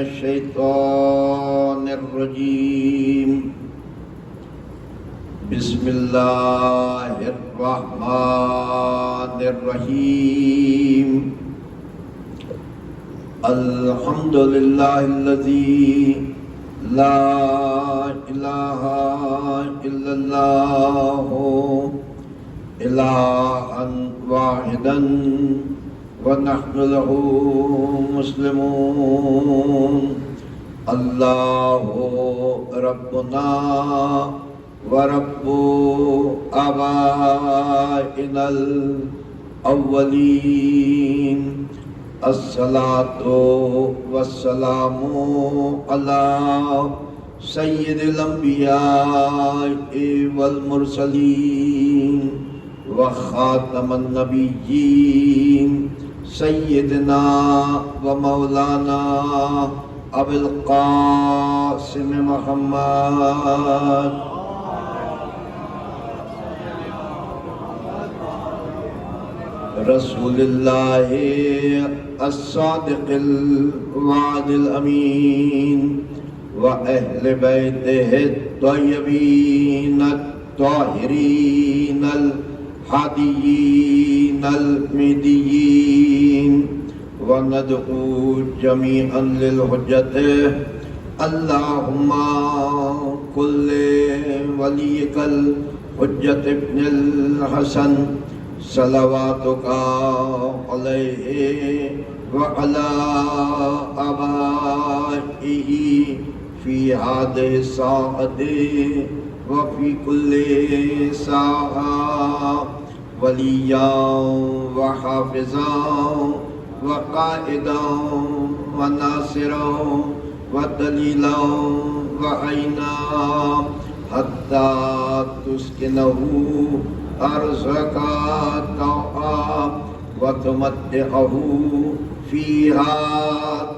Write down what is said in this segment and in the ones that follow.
الشیطان الرجیم بسم اللہ الرحمن الرحیم الحمد للہ الذی لا الہ الا اللہ الہا واحدا ونحن له مسلمون اللہ ربنا ورب آبائنا الاولین الصلاة والسلام علی سید الانبیاء والمرسلین وخاتم النبیین سیدنا و مولانا ابو القاسم محمد رسول اللہ الصادق الوعد الامین و اہل بیتہ الطیبین الطاہرین الحادیین المہدیین وندعو جميعا للحجت اللہم کل ولیک الحجت ابن الحسن صلواتک علیہ وعلی آبائہ فی هذه الساعة وفي كل ساعة وليا وحافظا وقائدا وناصرا ودليلا وعينا حتى تسكنه أرضك طوعا وتمتعه فيها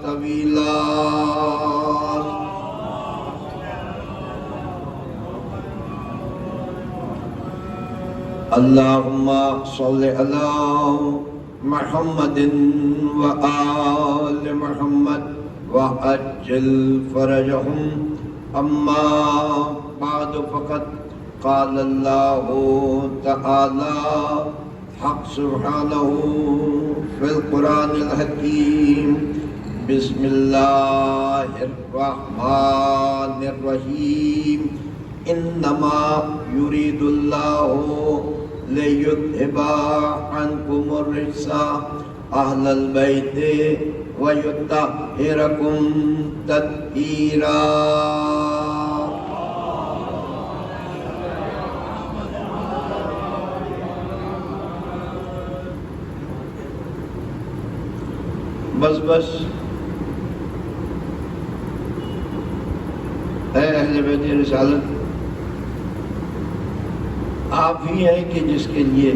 طويلا اللہم صل علی محمد وآل محمد وعجل فرجهم اما بعد فقد قال اللہ تعالی حق سبحانہ فی القرآن الحکیم بسم اللہ الرحمن الرحیم انما یرید اللہ لِيُذْهِبَ عَنْكُمُ الرِّجْسَ أَهْلَ الْبَيْتِ وَيُطَهِّرَكُمْ تَطْهِيرًا بس اے اہل بیت رسالت، آپ ہی ہیں کہ جس کے لیے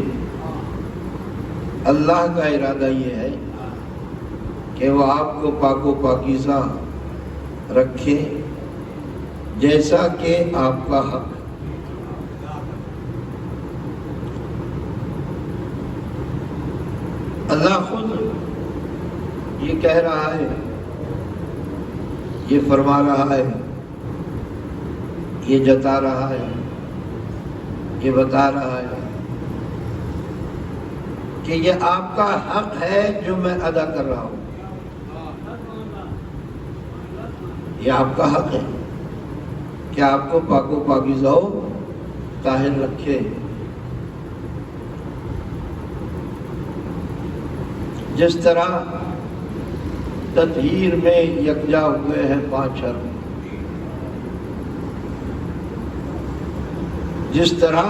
اللہ کا ارادہ یہ ہے کہ وہ آپ کو پاک و پاکیزہ رکھے جیسا کہ آپ کا حق۔ اللہ خود یہ کہہ رہا ہے، یہ فرما رہا ہے، یہ جتا رہا ہے، یہ بتا رہا ہے کہ یہ آپ کا حق ہے جو میں ادا کر رہا ہوں۔ یہ آپ کا حق ہے کہ آپ کو پاک و پاکیزہ و طاہر رکھے۔ جس طرح تطہیر میں یکجا ہوئے ہیں 5 حرف، جس طرح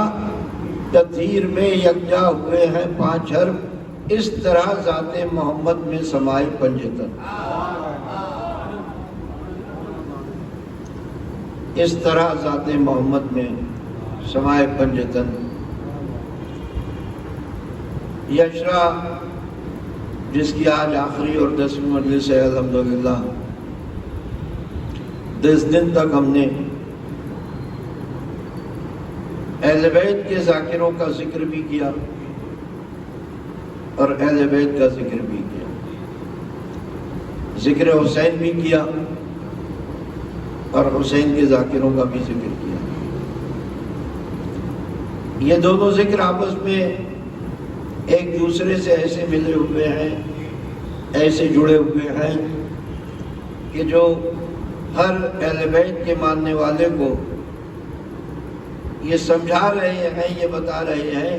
تطہیر میں یکجا ہوئے ہیں 5 حرف، اس طرح ذات محمد میں سمائے پنجتن، اس طرح ذات محمد میں سمائے پنجتن۔ یشرا جس کی آج آخری اور 10ویں مجلس ہے الحمدللہ، 10 دن تک ہم نے اہل بیت کے ذاکروں کا ذکر بھی کیا اور اہل بیت کا ذکر بھی کیا۔ ذکر حسین بھی کیا اور حسین کے ذاکروں کا بھی ذکر کیا۔ یہ دونوں ذکر آپس میں ایک دوسرے سے ایسے ملے ہوئے ہیں، ایسے جڑے ہوئے ہیں کہ جو ہر اہل بیت کے ماننے والے کو یہ سمجھا رہے ہیں، یہ بتا رہے ہیں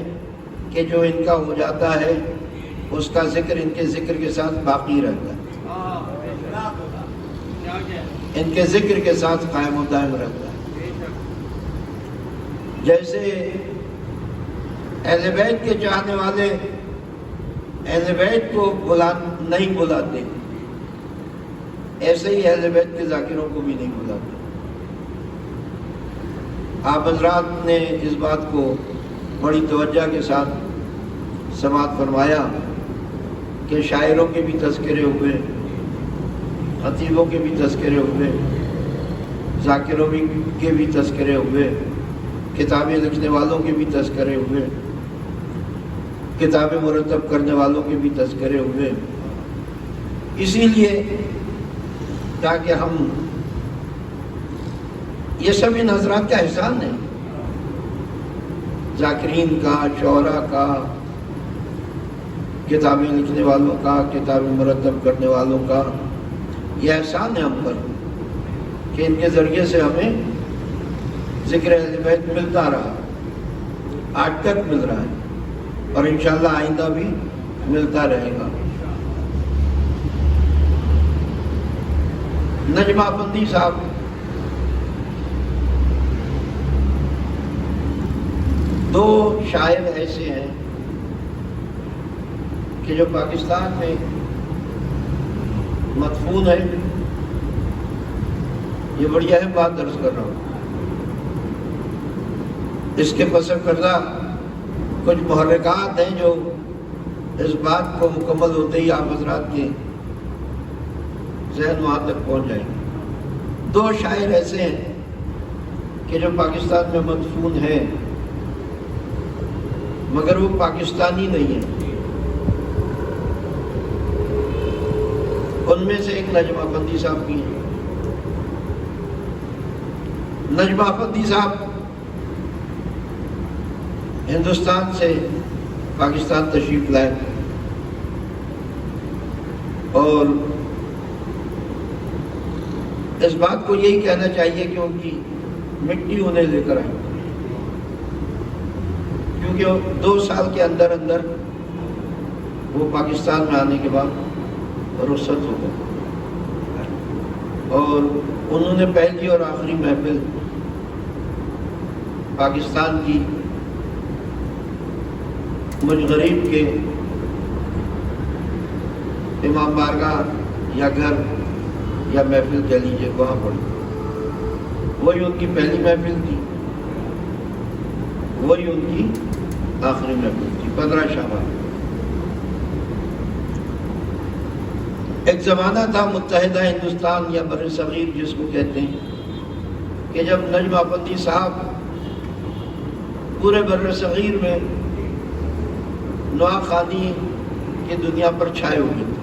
کہ جو ان کا ہو جاتا ہے اس کا ذکر ان کے ذکر کے ساتھ باقی رہتا ہے، ان کے ذکر کے ساتھ قائم و دائم رہتا ہے۔ جیسے اہل بیت کے چاہنے والے اہل بیت کو نہیں بلاتے، ایسے ہی اہل بیت کے ذاکروں کو بھی نہیں بلاتے۔ آپ حضرات نے اس بات کو بڑی توجہ کے ساتھ سماعت فرمایا کہ شاعروں کے بھی تذکرے ہوئے، خطیبوں کے بھی تذکرے ہوئے، ذاکروں کے بھی تذکرے ہوئے، کتابیں لکھنے والوں کے بھی تذکرے ہوئے، کتابیں مرتب کرنے والوں کے بھی تذکرے ہوئے۔ اسی لیے تاکہ ہم یہ سب ان حضرات کا احسان ہے، ذاکرین کا، شعراء کا، کتابیں لکھنے والوں کا، کتابیں مرتب کرنے والوں کا، یہ احسان ہے ہم پر کہ ان کے ذریعے سے ہمیں ذکر اہل بیت ملتا رہا، آج تک مل رہا ہے اور انشاءاللہ آئندہ بھی ملتا رہے گا۔ نجم افندی صاحب دو شاعر ایسے ہیں کہ جو پاکستان میں مدفون ہے۔ یہ بڑی اہم بات درج کر رہا ہوں، اس کے پس کردہ کچھ محرکات ہیں جو اس بات کو مکمل ہوتے ہی آپ حضرات کے ذہن وہاں تک پہنچ جائیں گے۔ دو شاعر ایسے ہیں کہ جو پاکستان میں مدفون ہیں مگر وہ پاکستانی نہیں ہیں۔ ان میں سے ایک نجم افندی صاحب کی ہے۔ نجم افندی صاحب ہندوستان سے پاکستان تشریف لائے اور اس بات کو یہی کہنا چاہیے کہ ان کی مٹی انہیں لے کر آئی، کیونکہ 2 سال کے اندر وہ پاکستان میں آنے کے بعد رخصت ہو گئے اور انہوں نے پہلی اور آخری محفل پاکستان کی مجھ غریب کے امام بارگاہ یا گھر یا محفل کہہ لیجیے وہاں پڑھی۔ وہی ان کی پہلی محفل تھی، وہی ان کی آخری محفل تھی، 15 شعبان۔ ایک زمانہ تھا متحدہ ہندوستان یا بر صغیر جس کو کہتے ہیں، کہ جب نجم افندی صاحب پورے بر صغیر میں نوا خوانی کی دنیا پر چھائے ہوئے تھے۔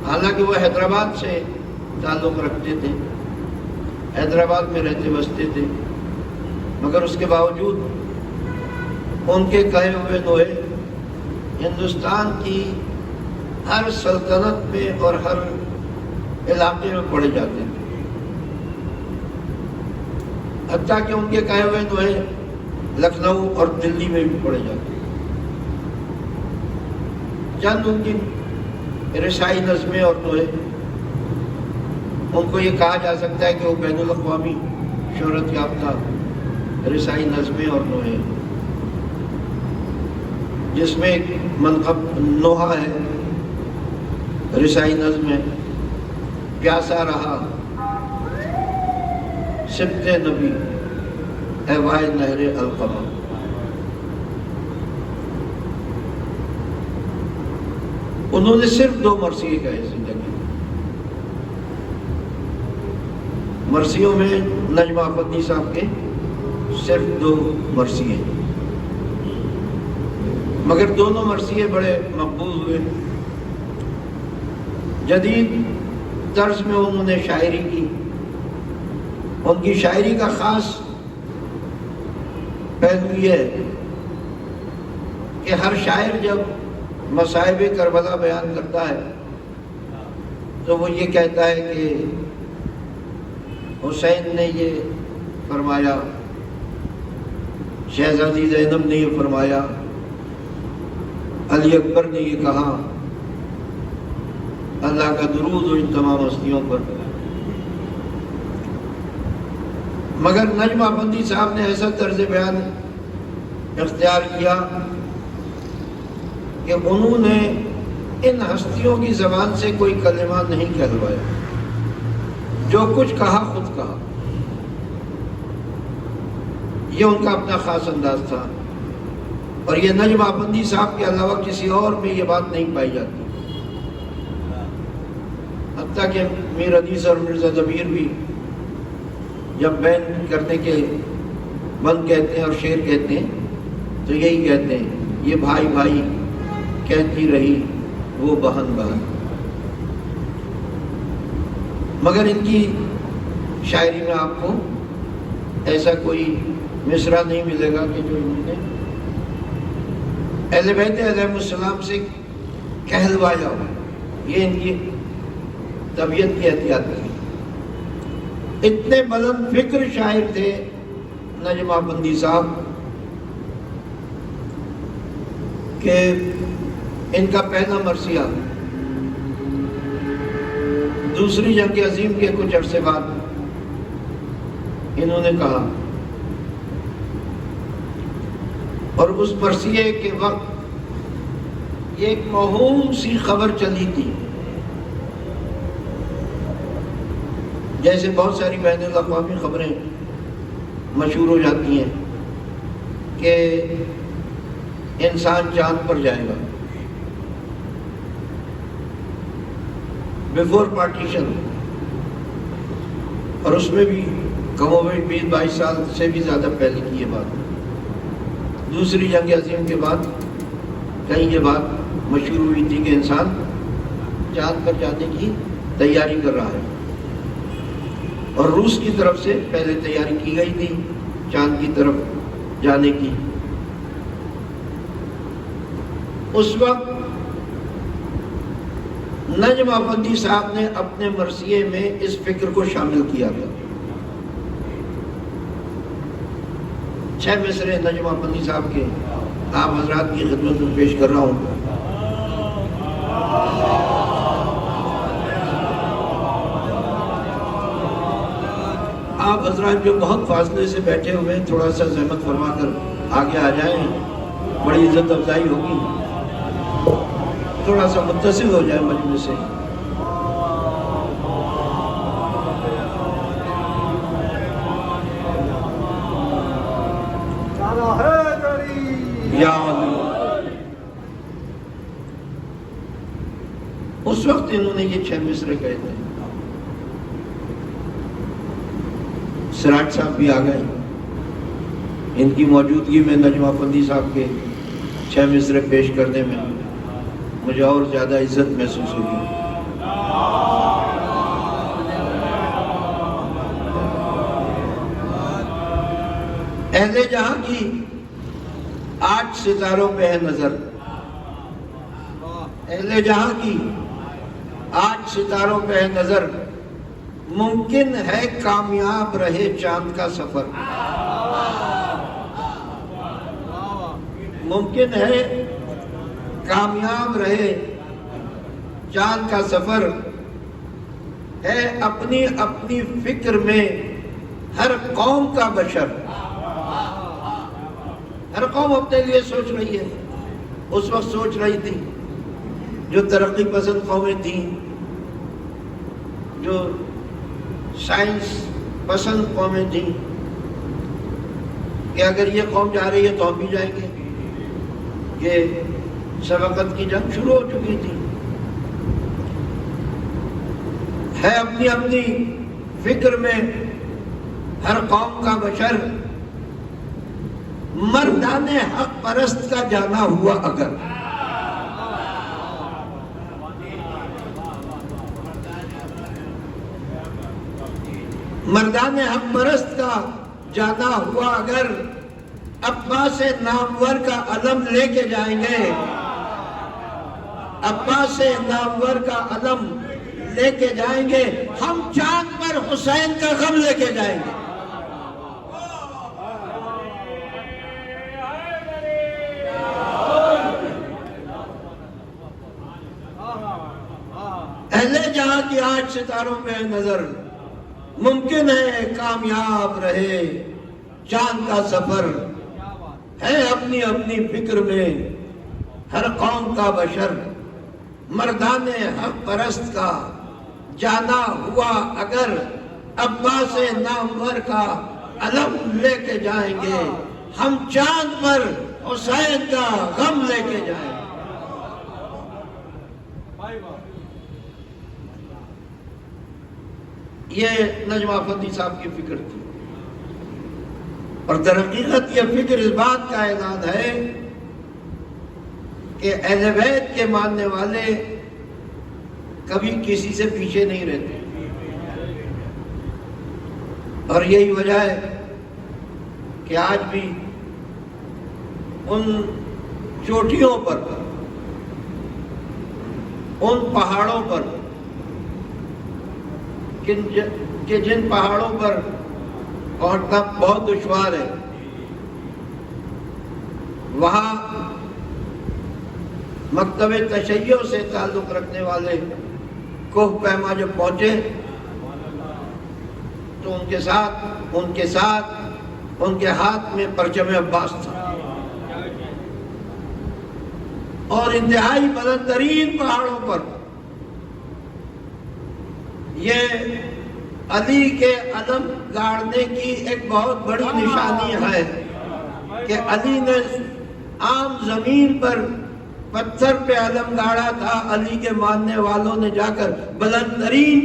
حالانکہ وہ حیدرآباد سے تعلق رکھتے تھے، حیدرآباد میں رہتے بستے تھے، مگر اس کے باوجود ان کے کہے ہوئے دوہے ہندوستان کی ہر سلطنت میں اور ہر علاقے میں پڑھے جاتے تھے، حتیٰ کہ ان کے کہے ہوئے دوہے لکھنؤ اور دلی میں بھی پڑھے جاتے تھے۔ چند ان کی رسائی نظمیں اور دوہے، ان کو یہ کہا جا سکتا ہے کہ وہ بین الاقوامی شہرت یافتہ رسائی نظمیں اور دوہے، جس میں ایک منقب نوحہ ہے، رسائی نظم ہے، پیاسا رہا سبت نبی اے واحد نہر القمہ۔ انہوں نے صرف 2 مرثیے کہے زندگی میں۔ مرثیوں میں نجم افندی صاحب کے صرف 2 مرثیے، مگر دونوں مرثیے بڑے مقبول ہوئے جدید طرز میں انہوں نے شاعری کی. ان کی شاعری کا خاص پہلو یہ ہے کہ ہر شاعر جب مصائب کربلا بیان کرتا ہے تو وہ یہ کہتا ہے کہ حسین نے یہ فرمایا، شہزادی زینب نے یہ فرمایا، علی اکبر نے یہ کہا، اللہ کا درود ہو ان تمام ہستیوں پر. مگر نجمہ بندی صاحب نے ایسا طرز بیان اختیار کیا کہ انہوں نے ان ہستیوں کی زبان سے کوئی کلمہ نہیں کہلوایا، جو کچھ کہا خود کہا. یہ ان کا اپنا خاص انداز تھا، اور یہ نجمہ بندی صاحب کے علاوہ کسی اور میں یہ بات نہیں پائی جاتی. حتیٰ کہ میر حدیث اور مرزا ضبیر بھی جب بین کرنے کے بند کہتے ہیں اور شعر کہتے ہیں تو یہی کہتے ہیں، یہ بھائی بھائی کہتی رہی وہ بہن بہن. مگر ان کی شاعری میں آپ کو ایسا کوئی مصرع نہیں ملے گا کہ جو انہوں نے اہل بیت علیہ السلام سے کہلوایا ہو. یہ ان کی طبیعت کی احتیاط تھی. اتنے بلند فکر شاعر تھے نجمہ بندی صاحب کہ ان کا پہلا مرثیہ دوسری جنگ عظیم کے کچھ عرصے بعد انہوں نے کہا، اور اس مرثیے کے وقت یہ ایک موہوم سی خبر چلی تھی، جیسے بہت ساری بین الاقوامی خبریں مشہور ہو جاتی ہیں کہ انسان چاند پر جائے گا بیفور پارٹیشن، اور اس میں بھی کم و بیش 20-22 سال سے بھی زیادہ پہلے کی یہ بات. دوسری جنگ عظیم کے بعد کہیں یہ بات مشہور ہوئی تھی کہ انسان چاند پر جانے کی تیاری کر رہا ہے، اور روس کی طرف سے پہلے تیاری کی گئی تھی چاند کی طرف جانے کی. اس وقت نجمہ بندی صاحب نے اپنے مرثیے میں اس فکر کو شامل کیا تھا. 6 مصرے نجمہ بندی صاحب کے آپ حضرات کی خدمت میں پیش کر رہا ہوں. آپ حضرات جو بہت فاصلے سے بیٹھے ہوئے ہیں تھوڑا سا زحمت فرما کر آگے آ جائیں، بڑی عزت افزائی ہوگی. تھوڑا سا متصل ہو جائے مجمع سے. یا اللہ. اس وقت انہوں نے یہ 6 مصرے کہے تھے. سراج صاحب بھی آ گئے. ان کی موجودگی میں نجمہ بندی صاحب کے 6 مصرے پیش کرنے میں مجھے اور زیادہ عزت محسوس ہوگی. اہل جہاں کی 8 ستاروں پہ ہے نظر. اہل جہاں کی 8 ستاروں پہ ہے نظر. ممکن ہے کامیاب رہے چاند کا سفر. ممکن ہے کامیاب رہے چاند کا سفر. ہے اپنی اپنی فکر میں ہر قوم کا بشر. ہر قوم اپنے لیے سوچ رہی ہے. اس وقت سوچ رہی تھی جو ترقی پسند قومیں تھیں، جو سائنس پسند قومیں تھیں، کہ اگر یہ قوم جا رہی ہے تو ہم بھی جائیں گے. یہ سبقت کی جنگ شروع ہو چکی تھی. ہے اپنی اپنی فکر میں ہر قوم کا بشر. مردان حق پرست کا جانا ہوا اگر. مردان حق پرست کا جانا ہوا اگر عباس نامور کا علم لے کے جائیں گے، عباس نامور کا علم لے کے جائیں گے، ہم چاند پر حسین کا غم لے کے جائیں گے۔ اہل جہاں کی آج ستاروں پہ نظر، ممکن ہے کامیاب رہے چاند کا سفر، ہے اپنی اپنی فکر میں ہر قوم کا بشر، مردان حق پرست کا جانا ہوا اگر عباس نامور کا علم لے کے جائیں گے، ہم چاند پر حسین کا غم لے کے جائیں گے۔ یہ نجم آفندی صاحب کی فکر تھی، اور در حقیقت یہ فکر اس بات کا اعلان ہے کہ اہل بیت کے ماننے والے کبھی کسی سے پیچھے نہیں رہتے، اور یہی وجہ ہے کہ آج بھی ان چوٹیوں پر، ان پہاڑوں پر کہ جن پہاڑوں پر پہنچنا بہت دشوار ہے، وہاں مکتب تشیع سے تعلق رکھنے والے کوہ پیما جب پہنچے تو ان کے ساتھ ان کے ہاتھ میں پرچم عباس تھا، اور انتہائی بلند ترین پہاڑوں پر یہ علی کے علم گاڑنے کی ایک بہت بڑی نشانی ہے کہ علی نے عام زمین پر پتھر پہ علم گاڑا تھا، علی کے ماننے والوں نے جا کر بلند ترین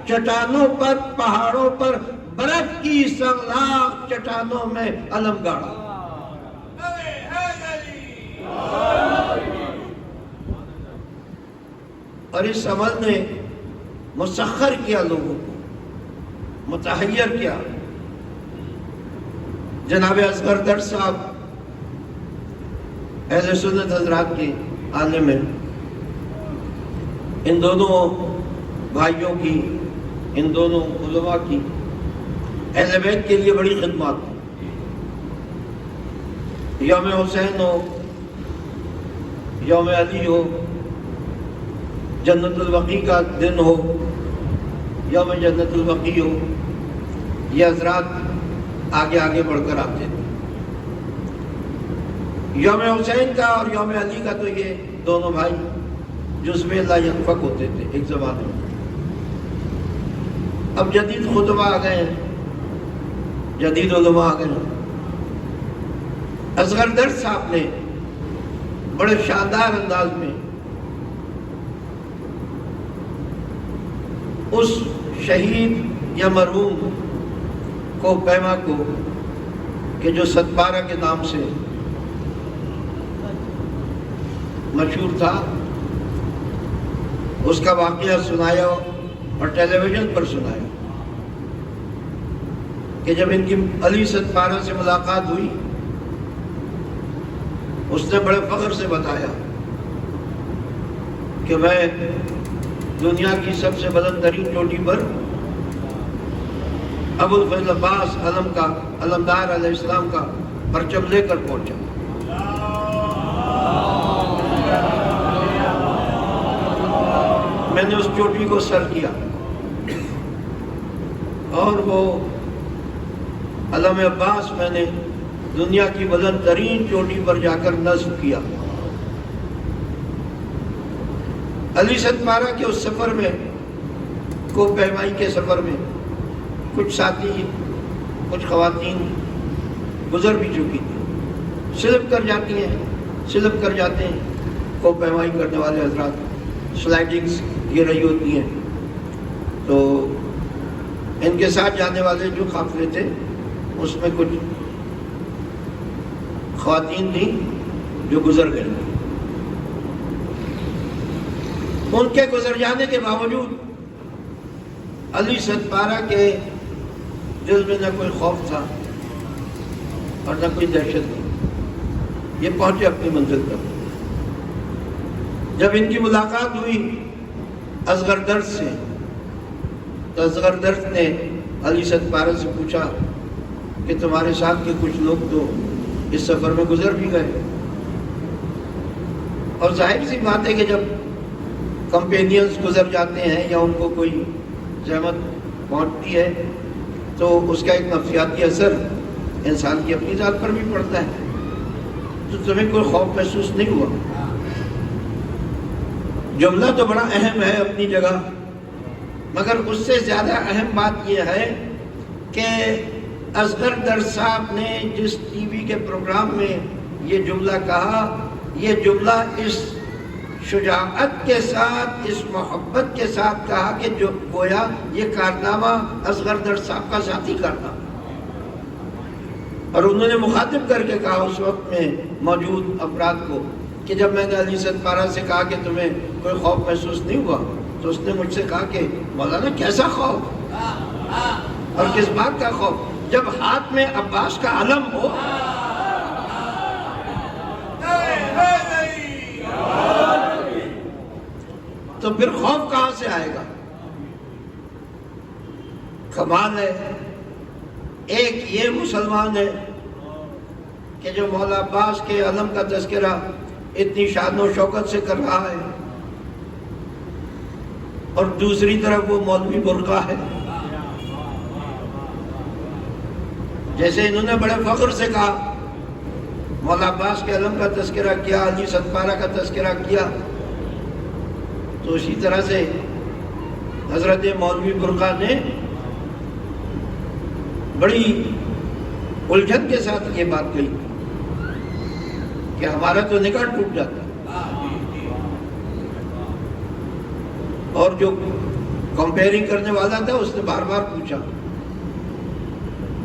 چٹانوں پر، پہاڑوں پر، برف کی سنگلاخ چٹانوں میں علم گاڑا۔ اور اس عمل نے مسخر کیا، لوگوں کو متحیر کیا۔ جناب اصغر درد صاحب اہل سنت حضرات کے عالم ہیں، ان دونوں بھائیوں کی، ان دونوں علماء کی اہل بیت کے لیے بڑی خدمات تھی۔ یوم حسین ہو، یوم علی ہو، جنت البقیع کا دن ہو، یوم جنت البقیع ہو، یہ حضرات آگے آگے بڑھ کر آتے تھے۔ یوم حسین کا اور یوم علی کا تو یہ دونوں بھائی جزو لا ینفک ہوتے تھے ایک زمانے میں۔ اب جدید خطبہ آ گئے ہیں، جدید علماء آ گئے ہیں۔ اصغر درد صاحب نے بڑے شاندار انداز میں اس شہید یا مرحوم کو پیما کو، کہ جو 17 کے نام سے مشہور تھا، اس کا واقعہ سنایا اور ٹیلی ویژن پر سنایا کہ جب ان کی علی 17 سے ملاقات ہوئی، اس نے بڑے فخر سے بتایا کہ میں دنیا کی سب سے بلند ترین چوٹی پر ابو الفضل عباس علمدار علیہ السلام کا پرچم لے کر پہنچا۔ میں نے اس چوٹی کو سر کیا اور وہ علم عباس میں نے دنیا کی بلند ترین چوٹی پر جا کر نصب کیا۔ علی 17 کے اس سفر میں، کو پیمائی کے سفر میں، کچھ ساتھی، کچھ خواتین گزر بھی چکی تھی، سلپ کر جاتی ہیں، سلپ کر جاتے ہیں۔ کو پیمائی کرنے والے حضرات سلائڈنگز یہ رہی ہوتی ہیں، تو ان کے ساتھ جانے والے جو قافلے تھے اس میں کچھ خواتین تھیں جو گزر گئیں۔ ان کے گزر جانے کے باوجود علی 17 کے دل میں نہ کوئی خوف تھا اور نہ کوئی دہشت تھی. یہ پہنچے اپنی منزل تک. جب ان کی ملاقات ہوئی اصغر درد سے تو اصغر درد نے علی ستپارہ سے پوچھا کہ تمہارے ساتھ کے کچھ لوگ تو اس سفر میں گزر بھی گئے. اور ظاہر سی بات ہے کہ جب کمپینینز گزر جاتے ہیں یا ان کو کوئی زحمت پہنچتی ہے تو اس کا ایک نفسیاتی اثر انسان کی اپنی ذات پر بھی پڑتا ہے. تو تمہیں کوئی خوف محسوس نہیں ہوا؟ جملہ تو بڑا اہم ہے اپنی جگہ، مگر اس سے زیادہ اہم بات یہ ہے کہ اصغر درد صاحب نے جس ٹی وی کے پروگرام میں یہ جملہ کہا، یہ جملہ اس شجاعت کے ساتھ، اس محبت کے ساتھ کہا کہ جو گویا یہ کارنامہ اصغر درد صاحب کا ذاتی کارنامہ. اور انہوں نے مخاطب کر کے کہا اس وقت میں موجود افراد کو کہ جب میں نے علی ستپارہ سے کہا کہ تمہیں کوئی خوف محسوس نہیں ہوا تو اس نے مجھ سے کہا کہ مولانا کیسا خوف اور کس بات کا خوف، جب ہاتھ میں عباس کا علم ہو تو پھر خوف کہاں سے آئے گا؟ کمال ہے. ایک یہ مسلمان ہے کہ جو مولا عباس کے علم کا تذکرہ اتنی شان و شوکت سے کر رہا ہے، اور دوسری طرف وہ مولوی برقع ہے. جیسے انہوں نے بڑے فخر سے کہا مولا عباس کے علم کا تذکرہ کیا، علی ستپارہ کا تذکرہ کیا، تو اسی طرح سے حضرت مولوی برقع نے بڑی الجھن کے ساتھ یہ بات کہی کہ ہمارا تو نکاح ٹوٹ جاتا. اور جو کمپیئرنگ کرنے والا تھا اس نے بار بار پوچھا،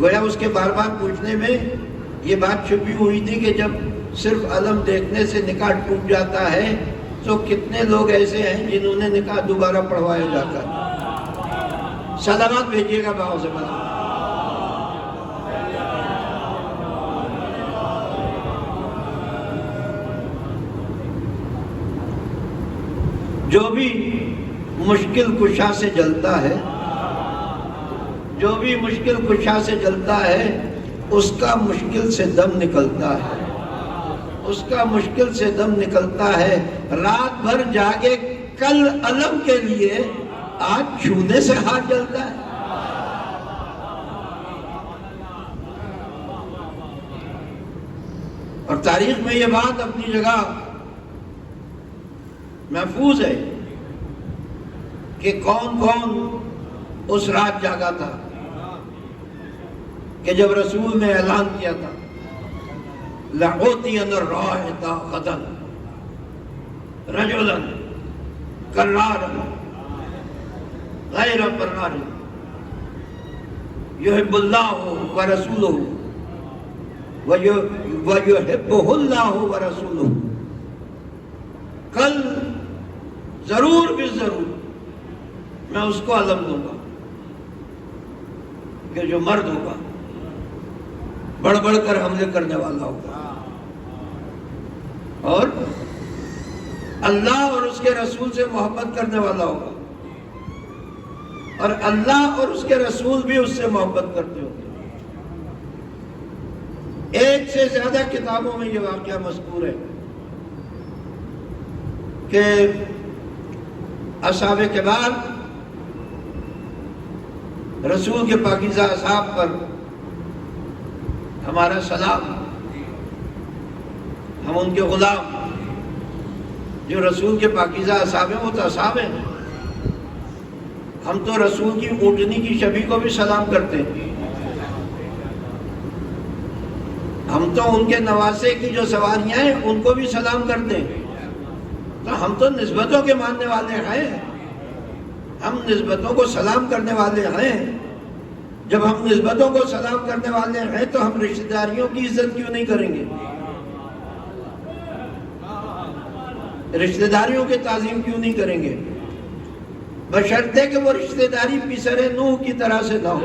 گویا اس کے بار بار پوچھنے میں یہ بات چھپی ہوئی تھی کہ جب صرف علم دیکھنے سے نکاح ٹوٹ جاتا ہے تو کتنے لوگ ایسے ہیں جنہوں نے نکاح دوبارہ پڑھوایا جاتا ہے. سلامات بھیجیے گا باؤ سے بنا. جو بھی مشکل کشا سے جلتا ہے، جو بھی مشکل کشا سے جلتا ہے اس کا مشکل سے دم نکلتا ہے، اس کا مشکل سے دم نکلتا ہے. رات بھر جاگے کل علم کے لیے، آج چھونے سے ہاتھ جلتا ہے. اور تاریخ میں یہ بات اپنی جگہ محفوظ ہے کہ کون کون اس رات جاگا تھا کہ جب رسول نے اعلان کیا تھا لَعُوتِيَنَ الرَّائِدَ غَدًا رَجُلًا كَرَّارًا غَيْرَ فَرَّارٍ يُحِبُّ اللَّهُ وَرَسُولُهُ وَيُحِبُّهُ اللَّهُ وَرَسُولُهُ. کل ضرور بھی ضرور میں اس کو علم دوں گا کہ جو مرد ہوگا، بڑھ بڑھ کر حملے کرنے والا ہوگا، اور اللہ اور اس کے رسول سے محبت کرنے والا ہوگا، اور اللہ اور اس کے رسول بھی اس سے محبت کرتے ہوں گے. ایک سے زیادہ کتابوں میں یہ واقعہ مذکور ہے کہ اصحاب کبار رسول کے پاکیزہ اصحاب پر ہمارا سلام، ہم ان کے غلام، جو رسول کے پاکیزہ اصحاب ہیں وہ تو اصحاب ہیں. ہم تو رسول کی اونٹنی کی شبیہ کو بھی سلام کرتے ہیں. ہم تو ان کے نواسے کی جو سواریاں ہیں ان کو بھی سلام کرتے ہیں. تو ہم تو نسبتوں کے ماننے والے ہیں، ہم نسبتوں کو سلام کرنے والے ہیں. جب ہم نسبتوں کو سلام کرنے والے ہیں تو ہم رشتہ داریوں کی عزت کیوں نہیں کریں گے؟ رشتہ داریوں کی تعظیم کیوں نہیں کریں گے؟ بشرطے کہ وہ رشتہ داری پسر نوح کی طرح سے نہ ہو.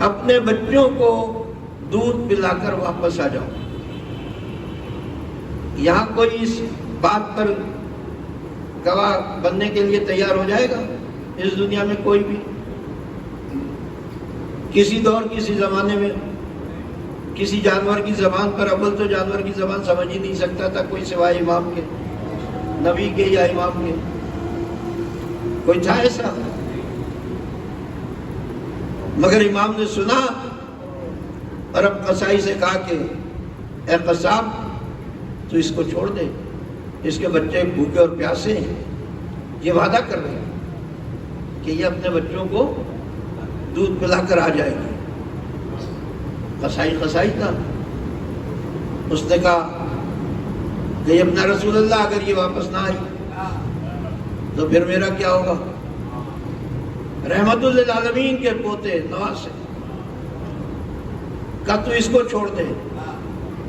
اپنے بچوں کو دودھ پلا کر واپس آ جاؤ. یہاں کوئی اس بات پر گواہ بننے کے لیے تیار ہو جائے گا؟ اس دنیا میں کوئی بھی کسی دور کسی زمانے میں کسی جانور کی زبان پر، اول تو جانور کی زبان سمجھ ہی نہیں سکتا تھا کوئی سوائے امام کے، نبی کے یا امام کے. کوئی تھا ایسا؟ مگر امام نے سنا اور اب قصائی سے کہا کہ اے قصاب، تو اس کو چھوڑ دے، اس کے بچے بھوکے اور پیاسے ہیں. یہ وعدہ کر رہے ہیں کہ یہ اپنے بچوں کو دودھ پلا کر آ جائے گی. قصائی تھا. اس نے کہا کہ اپنا رسول اللہ اگر یہ واپس نہ آئی تو پھر میرا کیا ہوگا؟ رحمت للعالمین کے پوتے نواز سے کہا تو اس کو چھوڑ دے،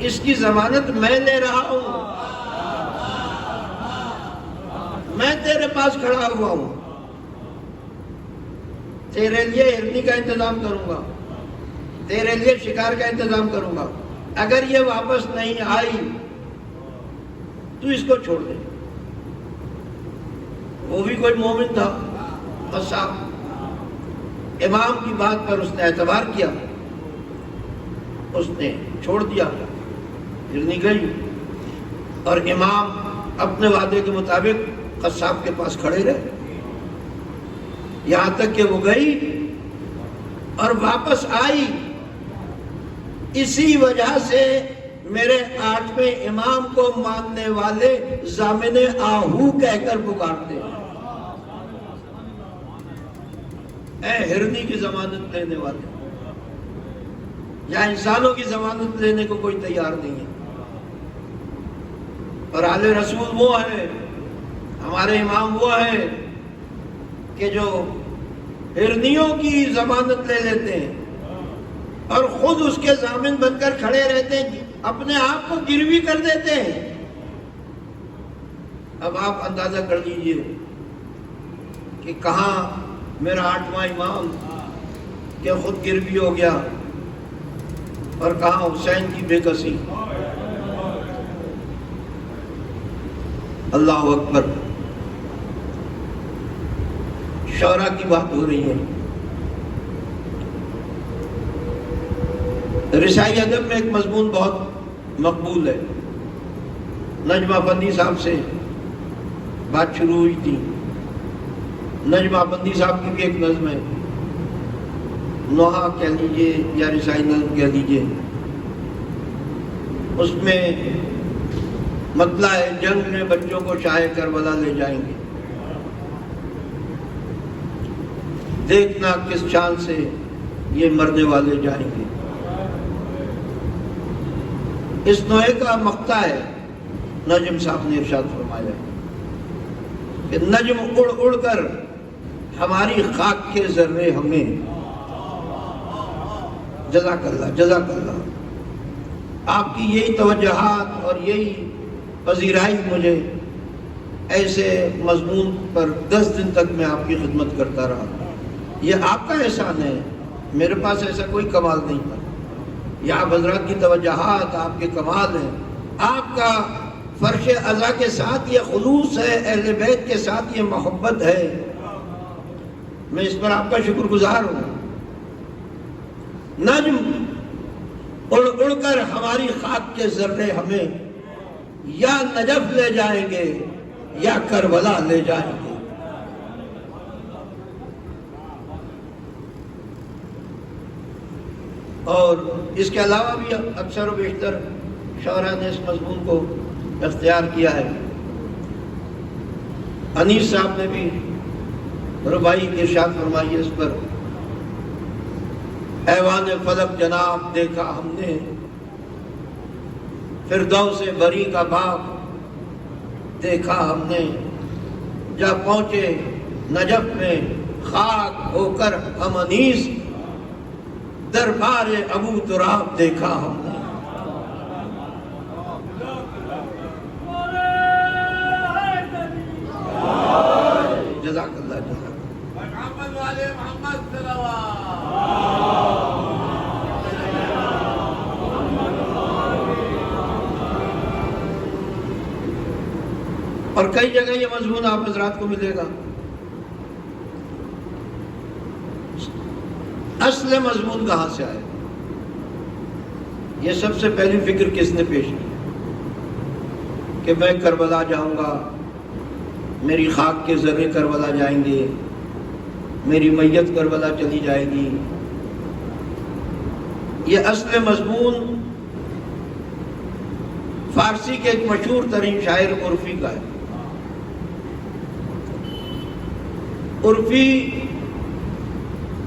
اس کی ضمانت میں لے رہا ہوں، میں تیرے پاس کھڑا ہوا ہوں، تیرے لیے ہرنی کا انتظام کروں گا، تیرے لیے شکار کا انتظام کروں گا. اگر یہ واپس نہیں آئی تو اس کو چھوڑ دے. وہ بھی کوئی مومن تھا. قصاب امام کی بات پر اس نے اعتبار کیا، اس نے چھوڑ دیا. ہرنی گئی اور امام اپنے وعدے کے مطابق قصاب کے پاس کھڑے رہے یہاں تک کہ وہ گئی اور واپس آئی. اسی وجہ سے میرے 8ویں امام کو ماننے والے ضامن آہو کہہ کر پکارتے ہیں. اے ہرنی کی ضمانت لینے والے، یا انسانوں کی ضمانت لینے کو کوئی تیار نہیں ہے. اور آل رسول وہ ہے، ہمارے امام وہ ہیں کہ جو ہرنیوں کی ضمانت لے لیتے ہیں اور خود اس کے ضامن بن کر کھڑے رہتے ہیں، اپنے آپ کو گروی کر دیتے ہیں. اب آپ اندازہ کر لیجئے کہ کہاں میرا 8واں امام کہ خود گروی ہو گیا اور کہاں حسین کی بے کسی. اللہ اکبر. شعراء کی بات ہو رہی ہے. رسائی ادب میں ایک مضمون بہت مقبول ہے. نجمہ بندی صاحب سے بات شروع ہوئی تھی. نجمہ بندی صاحب کی بھی ایک نظم ہے، نوحہ کہہ لیجئے یا رسائی نظم کہہ لیجئے. اس میں مطلع ہے جنگ میں بچوں کو شاہ کربلا لے جائیں گے، دیکھنا کس شان سے یہ مرنے والے جائیں گے. اس نوعے کا مقطع ہے. نجم صاحب نے ارشاد فرمایا کہ نجم اڑ اڑ کر ہماری خاک کے ذرے ہمیں. جزاک اللہ جزاک اللہ. آپ کی یہی توجہات اور یہی پذیرائی مجھے ایسے مضمون پر 10 دن تک میں آپ کی خدمت کرتا رہا. یہ آپ کا احسان ہے، میرے پاس ایسا کوئی کمال نہیں تھا. یہ آپ حضرات کی توجہات آپ کے کمال ہیں. آپ کا فرش عزا کے ساتھ یہ خلوص ہے، اہل بیت کے ساتھ یہ محبت ہے. میں اس پر آپ کا شکر گزار ہوں. نجم اڑ اڑ کر ہماری خاک کے ذرے ہمیں یا نجف لے جائیں گے یا کربلا لے جائیں گے. اور اس کے علاوہ بھی اکثر و بیشتر شعراء نے اس مضمون کو اختیار کیا ہے. انیس صاحب نے بھی ربائی کی ارشاد فرمائی ہے اس پر. ایوان فلک جناب دیکھا ہم نے، فردوس بری کا باغ دیکھا ہم نے. جب پہنچے نجف میں خاک ہو کر ہم انیس، دربار ابو تراب دیکھا ہم نے. جزاک اللہ جزاک. محمد والے محمد صلوات. اور کئی جگہ یہ مضمون آپ حضرات کو ملے گا. اصل مضمون کہاں سے آئے؟ یہ سب سے پہلی فکر کس نے پیش کی کہ میں کربلا جاؤں گا، میری خاک کے ذرے کربلا جائیں گے، میری میت کربلا چلی جائے گی. یہ اصل مضمون فارسی کے ایک مشہور ترین شاعر عرفی کا ہے. عرفی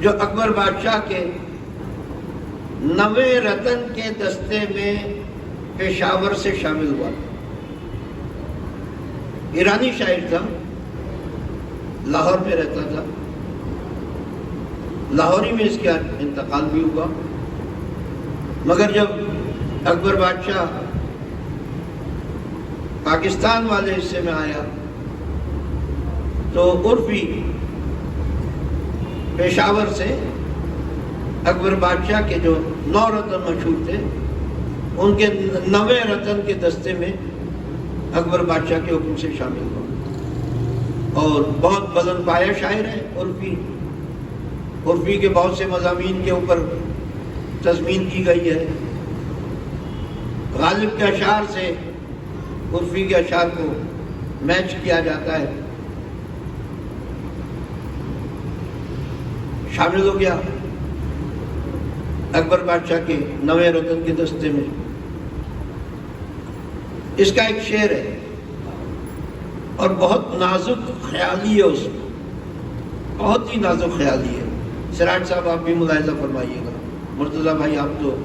جو اکبر بادشاہ کے 9 رتن کے دستے میں پشاور سے شامل ہوا. ایرانی شاعر تھا، لاہور میں رہتا تھا. لاہوری میں اس کا انتقال بھی ہوا. مگر جب اکبر بادشاہ پاکستان والے حصے میں آیا تو عرفی پشاور سے اکبر بادشاہ کے جو 9 رتن مشہور تھے ان کے 9 رتن کے دستے میں اکبر بادشاہ کے حکم سے شامل ہوا. اور بہت بلند پایہ شاعر ہے عرفی. عرفی کے بہت سے مضامین کے اوپر تضمین کی گئی ہے. غالب کے اشعار سے عرفی کے اشعار کو میچ کیا جاتا ہے. شامل ہو گیا اکبر بادشاہ کے 9 رتن کے دستے میں. اس کا ایک شعر ہے اور بہت نازک خیالی ہے، اس میں بہت ہی نازک خیالی ہے. سراج صاحب آپ بھی ملاحظہ فرمائیے گا. مرتضیٰ بھائی آپ تو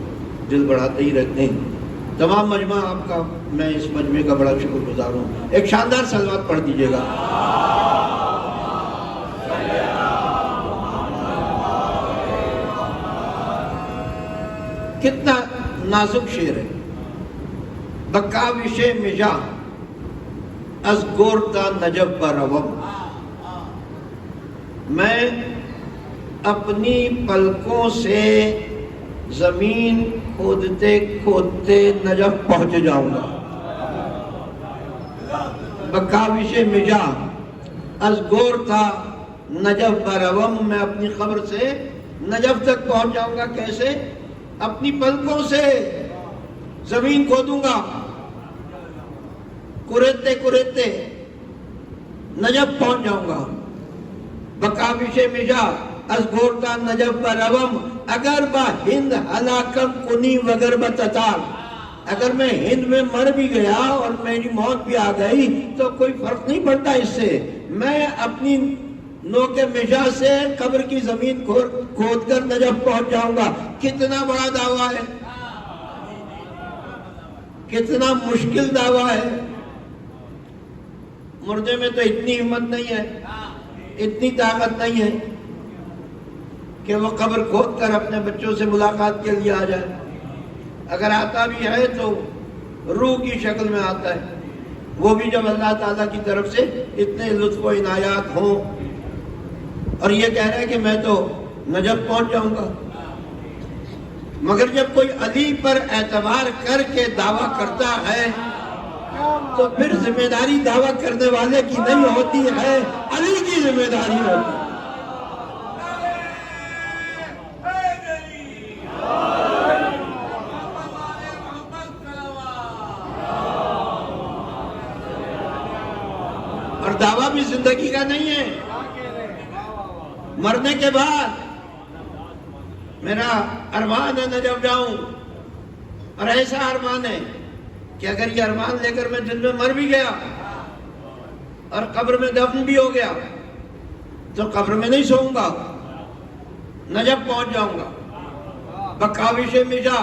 دل بڑھاتے ہی رہتے ہیں. تمام مجمع آپ کا، میں اس مجمع کا بڑا شکر گزار ہوں. ایک شاندار صلوات پڑھ دیجیے گا. کتنا نازک شعر ہے. بکاوش مجا از گورتا نجب بروم، میں اپنی پلکوں سے زمین کھودتے کھودتے نجف پہنچ جاؤں گا. بکاوش مجا از گورتا نجف بروم، میں اپنی قبر سے نجف تک پہنچ جاؤں گا. کیسے؟ اپنی پلکوں سے زمین کھودوں گا، کریتے کریتے نجف پہنچ جاؤں گا. بکاوش مجا از گورتا نجف بروم، اگر با ہند ہلاکم کنی وگر بتتار، اگر میں ہند میں مر بھی گیا اور میری موت بھی آ گئی تو کوئی فرق نہیں پڑتا اس سے. میں اپنی نوک مجا سے قبر کی زمین کھود کر نجف پہنچ جاؤں گا. کتنا بڑا دعویٰ ہے، کتنا مشکل دعویٰ ہے. مردے میں تو اتنی ہمت نہیں ہے، اتنی طاقت نہیں ہے کہ وہ قبر کھود کر اپنے بچوں سے ملاقات کے لیے آ جائے. اگر آتا بھی ہے تو روح کی شکل میں آتا ہے، وہ بھی جب اللہ تعالیٰ کی طرف سے اتنے لطف و عنایات ہوں. اور یہ کہہ رہے ہیں کہ میں تو نجف پہنچ جاؤں گا. مگر جب کوئی علی پر اعتبار کر کے دعویٰ کرتا ہے تو پھر ذمہ داری دعویٰ کرنے والے کی نہیں ہوتی ہے، علی کی ذمہ داری ہوتی ہے. اور دعویٰ بھی زندگی کا نہیں ہے، مرنے کے بعد. میرا ارمان ہے نجف جاؤں، اور ایسا ارمان ہے کہ اگر یہ ارمان لے کر میں دل میں مر بھی گیا اور قبر میں دفن بھی ہو گیا تو قبر میں نہیں سوؤں گا، نجف پہنچ جاؤں گا. بکاوش مجا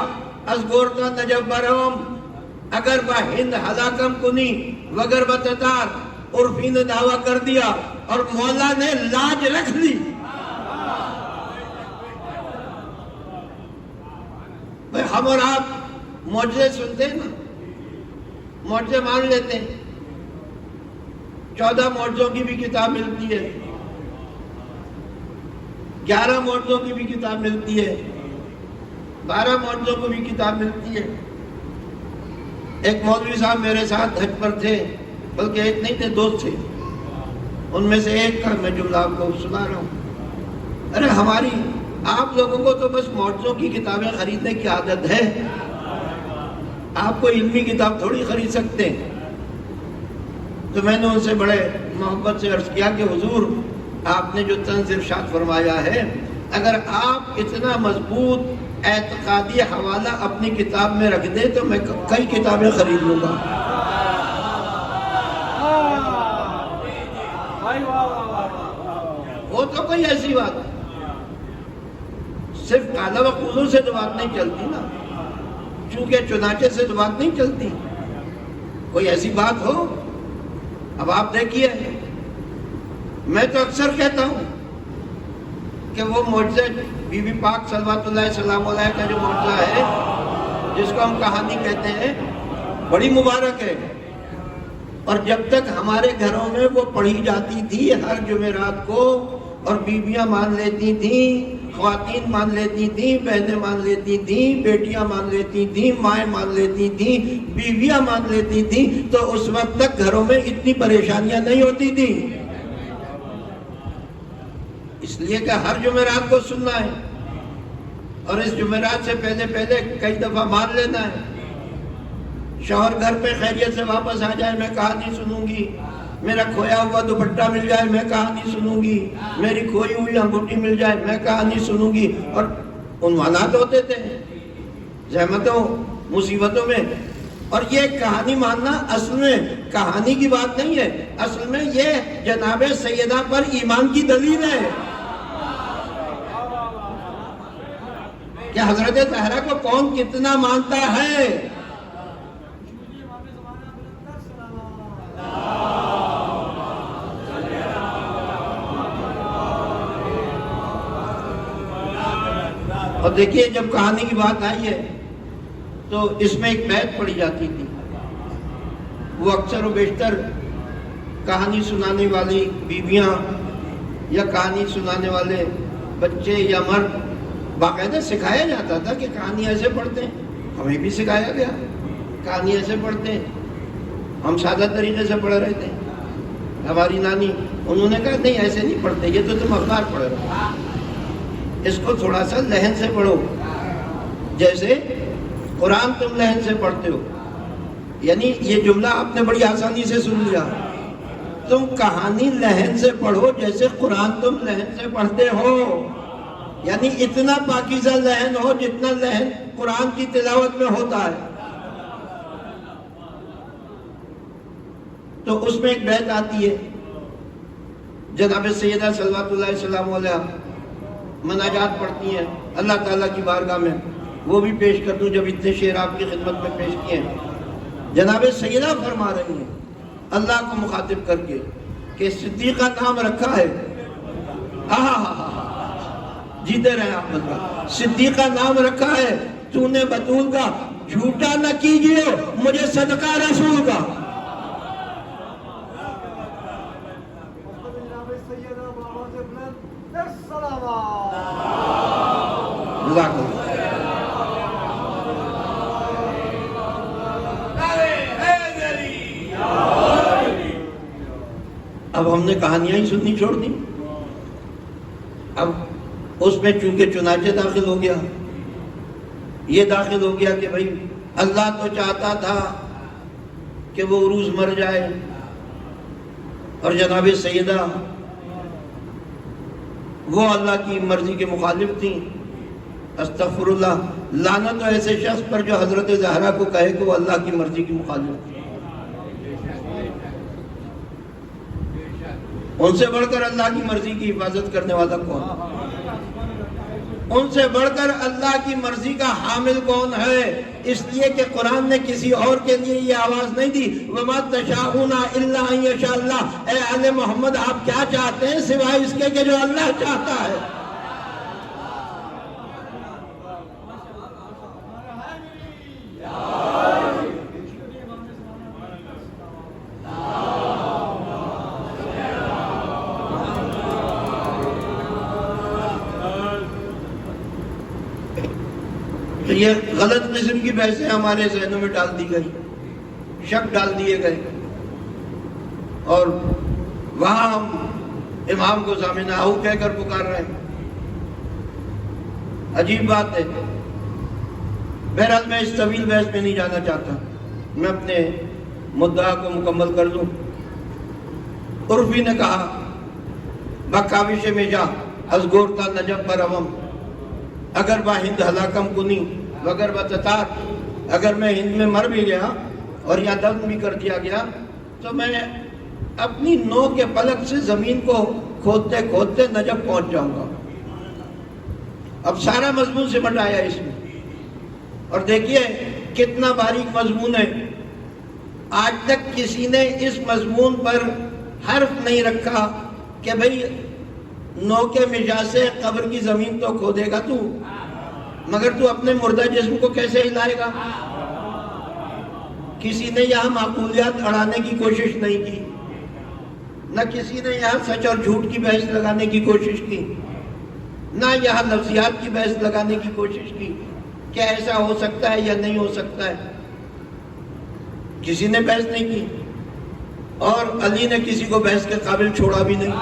از گورتا نجف بروم، اگر با ہند ہلاکم کنی وگر بتتار. عرفی نے دعویٰ کر دیا اور مولا نے لاج رکھ لی. ہم اور آپ معجزے سنتے ہیں نا، معجزے مان لیتے ہیں. 14 معجزوں کی بھی کتاب ملتی ہے. 11 معجزوں کی بھی کتاب ملتی ہے، 12 معجزوں کو بھی کتاب ملتی ہے۔ ایک مولوی صاحب میرے ساتھ حج پر تھے، بلکہ ایک نہیں تھے، 2 تھے، ان میں سے ایک کا میں جملہ آپ کو سنا رہا ہوں۔ ارے ہماری آپ لوگوں کو تو بس معجزوں کی کتابیں خریدنے کی عادت ہے، آپ کو علمی کتاب تھوڑی خرید سکتے ہیں۔ تو میں نے ان سے بڑے محبت سے عرض کیا کہ حضور آپ نے جو طنز ارشاد فرمایا ہے، اگر آپ اتنا مضبوط اعتقادی حوالہ اپنی کتاب میں رکھ دیں تو میں کئی کتابیں خرید لوں گا۔ وہ تو کوئی ایسی بات ہے، صرف قال و قول سے تو بات نہیں چلتی نا، چونکہ چنانچہ سے تو بات نہیں چلتی، کوئی ایسی بات ہو۔ اب آپ دیکھیے، میں تو اکثر کہتا ہوں کہ وہ معجزہ بی بی پاک صلوات اللہ السلام علیہ کا جو معجزہ ہے، جس کو ہم کہانی کہتے ہیں، بڑی مبارک ہے، اور جب تک ہمارے گھروں میں وہ پڑھی جاتی تھی ہر جمعرات کو، اور بیویاں مان لیتی تھیں، خواتین مان لیتی تھیں، بہنیں مان لیتی تھیں، بیٹیاں مان لیتی تھیں، مائیں مان لیتی تھیں، بیویاں مان لیتی تھیں، تو اس وقت تک گھروں میں اتنی پریشانیاں نہیں ہوتی تھیں۔ اس لیے کہ ہر جمعرات کو سننا ہے، اور اس جمعرات سے پہلے کئی دفعہ مان لینا ہے۔ شوہر گھر پہ خیریت سے واپس آ جائے، میں کہانی سنوں گی، میرا کھویا ہوا دوپٹہ مل جائے، میں کہانی سنوں گی، میری کھوئی ہوئی انگوٹھی مل جائے، میں کہانی سنوں گی۔ اور عنوانات ہوتے تھے زحمتوں مصیبتوں میں، اور یہ کہانی ماننا اصل میں کہانی کی بات نہیں ہے، اصل میں یہ جناب سیدہ پر ایمان کی دلیل ہے کہ حضرت طاہرہ کو کون کتنا مانتا ہے۔ اور دیکھیے جب کہانی کی بات آئی ہے تو اس میں ایک بیت پڑھی جاتی تھی، وہ اکثر و بیشتر کہانی سنانے والی بیویاں یا کہانی سنانے والے بچے یا مرد، باقاعدہ سکھایا جاتا تھا کہ کہانی ایسے پڑھتے ہیں، ہمیں بھی سکھایا گیا کہانی ایسے پڑھتے ہیں، ہم سادہ طریقے سے پڑھ رہے تھے۔ ہماری نانی انہوں نے کہا نہیں ایسے نہیں پڑھتے، یہ تو تم اخبار پڑھ رہے ہو، اس کو تھوڑا سا لہن سے پڑھو، جیسے قرآن تم لہن سے پڑھتے ہو۔ یعنی یہ جملہ آپ نے بڑی آسانی سے سن لیا، تم کہانی لہن سے پڑھو جیسے قرآن تم لہن سے پڑھتے ہو، یعنی اتنا پاکیزہ لہن ہو جتنا لہن قرآن کی تلاوت میں ہوتا ہے۔ تو اس میں ایک بیت آتی ہے، جناب سیدہ صلوات اللہ السلام علیہ مناجات پڑھتی ہیں اللہ تعالیٰ کی بارگاہ میں، وہ بھی پیش کر دوں جب اتنے شعر آپ کی خدمت میں پیش کیے ہیں۔ جناب سیدہ فرما رہی ہیں اللہ کو مخاطب کر کے کہ صدیقہ نام رکھا ہے، جیتے رہے آپ مطلب، صدیقہ نام رکھا ہے، تو نے بطول کا جھوٹا نہ کیجئے مجھے صدقہ رسول کا۔ اب ہم نے کہانیاں ہی سننی چھوڑ دی، اب اس میں چونکہ چنانچہ داخل ہو گیا، یہ داخل ہو گیا کہ بھئی اللہ تو چاہتا تھا کہ وہ عروج مر جائے، اور جناب سیدہ وہ اللہ کی مرضی کے مخالف تھیں۔ استغفر اللہ، لعنت ہو ایسے شخص پر جو حضرت زہرا کو کہے کہ وہ اللہ کی مرضی کی مخالف تھی۔ ان سے بڑھ کر اللہ کی مرضی کی حفاظت کرنے والا کون؟ ان سے بڑھ کر اللہ کی مرضی کا حامل کون ہے؟ اس لیے کہ قرآن نے کسی اور کے لیے یہ آواز نہیں دی، وَمَا تَشَاءُونَ إِلَّا أَن يَشَاءَ اللَّهُ۔ اے آل محمد آپ کیا چاہتے ہیں سوائے اس کے کہ جو اللہ چاہتا ہے؟ تو یہ غلط قسم کی بحثیں ہمارے ذہنوں میں ڈال دی گئی، شک ڈال دیے گئے، اور وہاں ہم امام کو سامنے آؤ کہہ کر پکار رہے ہیں۔ عجیب بات ہے۔ بہرحال میں اس طویل بحث میں نہیں جانا چاہتا، میں اپنے مدعا کو مکمل کر لوں۔ عرفی نے کہا بکاوش میں جا از گورتا نجب برمم، اگر با ہند ہلاکم کنی وگر با تتار، اگر میں ہند میں مر بھی گیا اور یہاں دفن بھی کر دیا گیا تو میں اپنی نو کے پلک سے زمین کو کھودتے کھودتے نجب پہنچ جاؤں گا۔ اب سارا مضمون سمٹ آیا اس میں، اور دیکھیے کتنا باریک مضمون ہے۔ آج تک کسی نے اس مضمون پر حرف نہیں رکھا کہ بھئی نو کے مجاز سے قبر کی زمین تو کھودے گا تو، مگر تو اپنے مردہ جسم کو کیسے ہلائے گا؟ کسی نے یہاں معقولیات اڑانے کی کوشش نہیں کی، نہ کسی نے یہاں سچ اور جھوٹ کی بحث لگانے کی کوشش کی، نہ یہاں لفظیات کی بحث لگانے کی کوشش کی کہ ایسا ہو سکتا ہے یا نہیں ہو سکتا ہے۔ کسی نے بحث نہیں کی، اور علی نے کسی کو بحث کے قابل چھوڑا بھی نہیں۔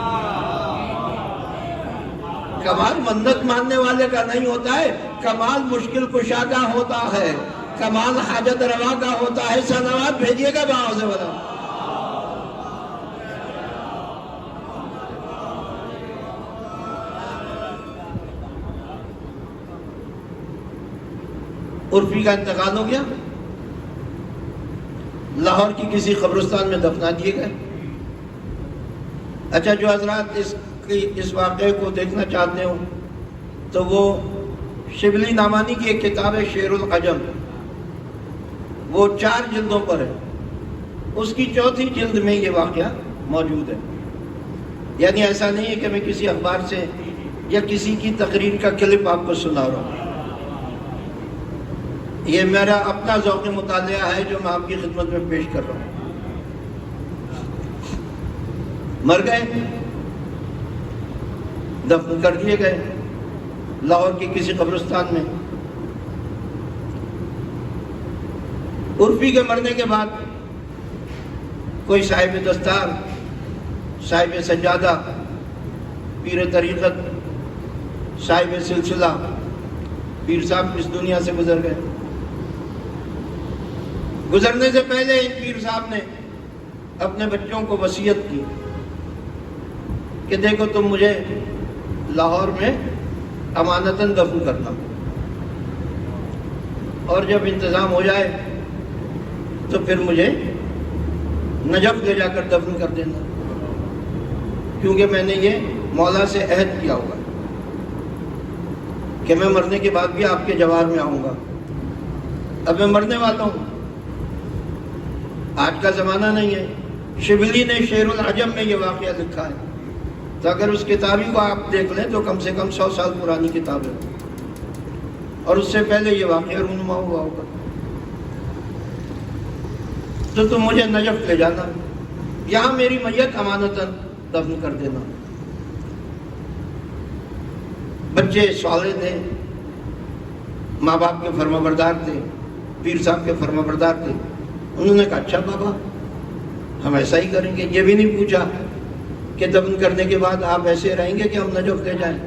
کمال منت ماننے والے کا نہیں ہوتا ہے، کمال مشکل کشا کا ہوتا ہے، کمال حاجت روا کا ہوتا ہے۔ سلوات بھیجیے گا باہر سے بتا۔ عرفی کا انتقال ہو گیا، لاہور کی کسی قبرستان میں دفنا دیے گئے۔ اچھا، جو حضرات اس واقعے کو دیکھنا چاہتے ہوں تو وہ شبلی نعمانی کی ایک کتاب ہے شعر العجم، وہ 4 جلدوں پر ہے، اس کی 4تھی جلد میں یہ واقعہ موجود ہے۔ یعنی ایسا نہیں ہے کہ میں کسی اخبار سے یا کسی کی تقریر کا کلپ آپ کو سنا رہا ہوں، یہ میرا اپنا ذوق مطالعہ ہے جو میں آپ کی خدمت میں پیش کر رہا ہوں۔ مر گئے، دفن کر دیے گئے لاہور کی کسی قبرستان میں۔ عرفی کے مرنے کے بعد کوئی صاحب دستار، صاحب سجادہ، پیر طریقت، صاحب سلسلہ، پیر صاحب اس دنیا سے گزر گئے۔ گزرنے سے پہلے ان پیر صاحب نے اپنے بچوں کو وصیت کی کہ دیکھو تم مجھے لاہور میں امانتاً دفن کرنا، اور جب انتظام ہو جائے تو پھر مجھے نجف لے جا کر دفن کر دینا، کیونکہ میں نے یہ مولا سے عہد کیا ہوا کہ میں مرنے کے بعد بھی آپ کے جوار میں آؤں گا۔ اب میں مرنے والا ہوں، آج کا زمانہ نہیں ہے۔ شبلی نے شعر العجم میں یہ واقعہ لکھا ہے، تو اگر اس کتابی کو آپ دیکھ لیں تو کم سے کم 100 سال پرانی کتاب ہے، اور اس سے پہلے یہ واقعہ رونما ہوا ہوگا۔ تو تم مجھے نجف لے جانا، یہاں میری میت امانتاً دفن کر دینا۔ بچے صالح تھے، ماں باپ کے فرما بردار تھے، پیر صاحب کے فرما بردار تھے۔ انہوں نے کہا اچھا بابا ہم ایسا ہی کریں گے۔ یہ بھی نہیں پوچھا کہ دفن کرنے کے بعد آپ ایسے رہیں گے کہ ہم نجف لے جائیں،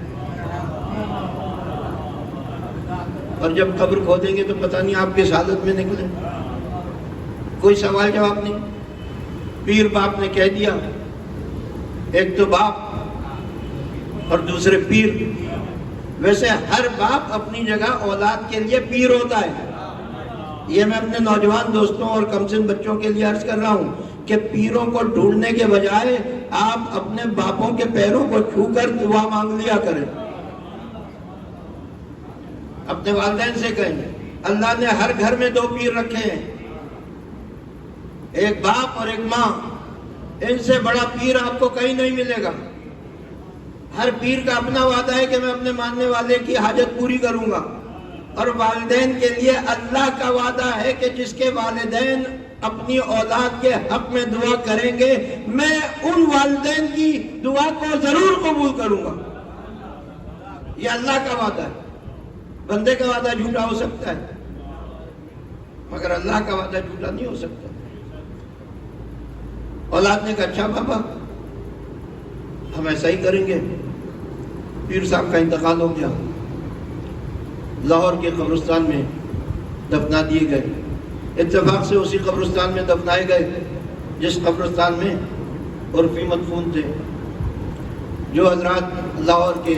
اور جب قبر کھودیں گے تو پتہ نہیں آپ کس حالت میں نکلیں۔ کوئی سوال جواب نہیں۔ پیر باپ نے کہہ دیا، ایک تو باپ اور دوسرے پیر۔ ویسے ہر باپ اپنی جگہ اولاد کے لیے پیر ہوتا ہے۔ یہ میں اپنے نوجوان دوستوں اور کمسن بچوں کے لیے عرض کر رہا ہوں کہ پیروں کو ڈھونڈنے کے بجائے آپ اپنے باپوں کے پیروں کو چھو کر دعا مانگ لیا کریں۔ اپنے والدین سے کہیں، اللہ نے ہر گھر میں 2 پیر رکھے ہیں، ایک باپ اور ایک ماں، ان سے بڑا پیر آپ کو کہیں نہیں ملے گا۔ ہر پیر کا اپنا وعدہ ہے کہ میں اپنے ماننے والے کی حاجت پوری کروں گا، اور والدین کے لیے اللہ کا وعدہ ہے کہ جس کے والدین اپنی اولاد کے حق میں دعا کریں گے میں ان والدین کی دعا کو ضرور قبول کروں گا۔ یہ اللہ کا وعدہ ہے۔ بندے کا وعدہ جھوٹا ہو سکتا ہے مگر اللہ کا وعدہ جھوٹا نہیں ہو سکتا۔ اولاد نے کہا اچھا بابا ہم ایسا ہی کریں گے۔ پیر صاحب کا انتقال ہو گیا، لاہور کے قبرستان میں دفنا دیے گئے۔ اتفاق سے اسی قبرستان میں دفنائے گئے جس قبرستان میں عرفی مدفون تھے۔ جو حضرات لاہور کے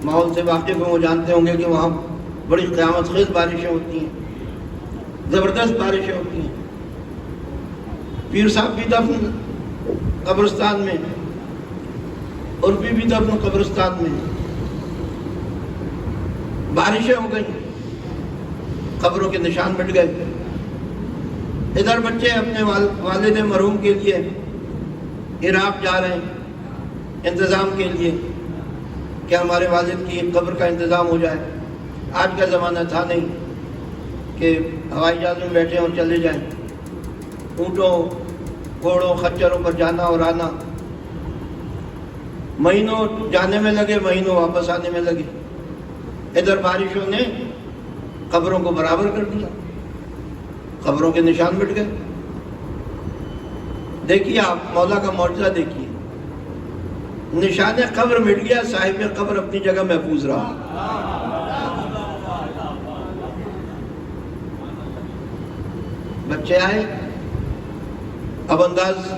ماحول سے واقف ہیں وہ جانتے ہوں گے کہ وہاں بڑی قیامت خیز بارشیں ہوتی ہیں، زبردست بارشیں ہوتی ہیں۔ پیر صاحب بھی دفن قبرستان میں، عرفی بھی دفن قبرستان میں۔ بارشیں ہو گئیں، قبروں کے نشان مٹ گئے۔ ادھر بچے اپنے والد مرحوم کے لیے عراق جا رہے ہیں انتظام کے لیے کہ ہمارے والد کی قبر کا انتظام ہو جائے۔ آج کا زمانہ تھا نہیں کہ ہوائی جہاز میں بیٹھے اور چلے جائیں، اونٹوں گھوڑوں خچروں پر جانا اور آنا، مہینوں جانے میں لگے، مہینوں واپس آنے میں لگے۔ ادھر بارشوں نے قبروں کو برابر کر دیا، قبروں کے نشان مٹ گئے۔ دیکھیے آپ مولا کا معجزہ دیکھیے، نشان قبر مٹ گیا، صاحب قبر اپنی جگہ محفوظ رہا۔ بچے آئے، اب انداز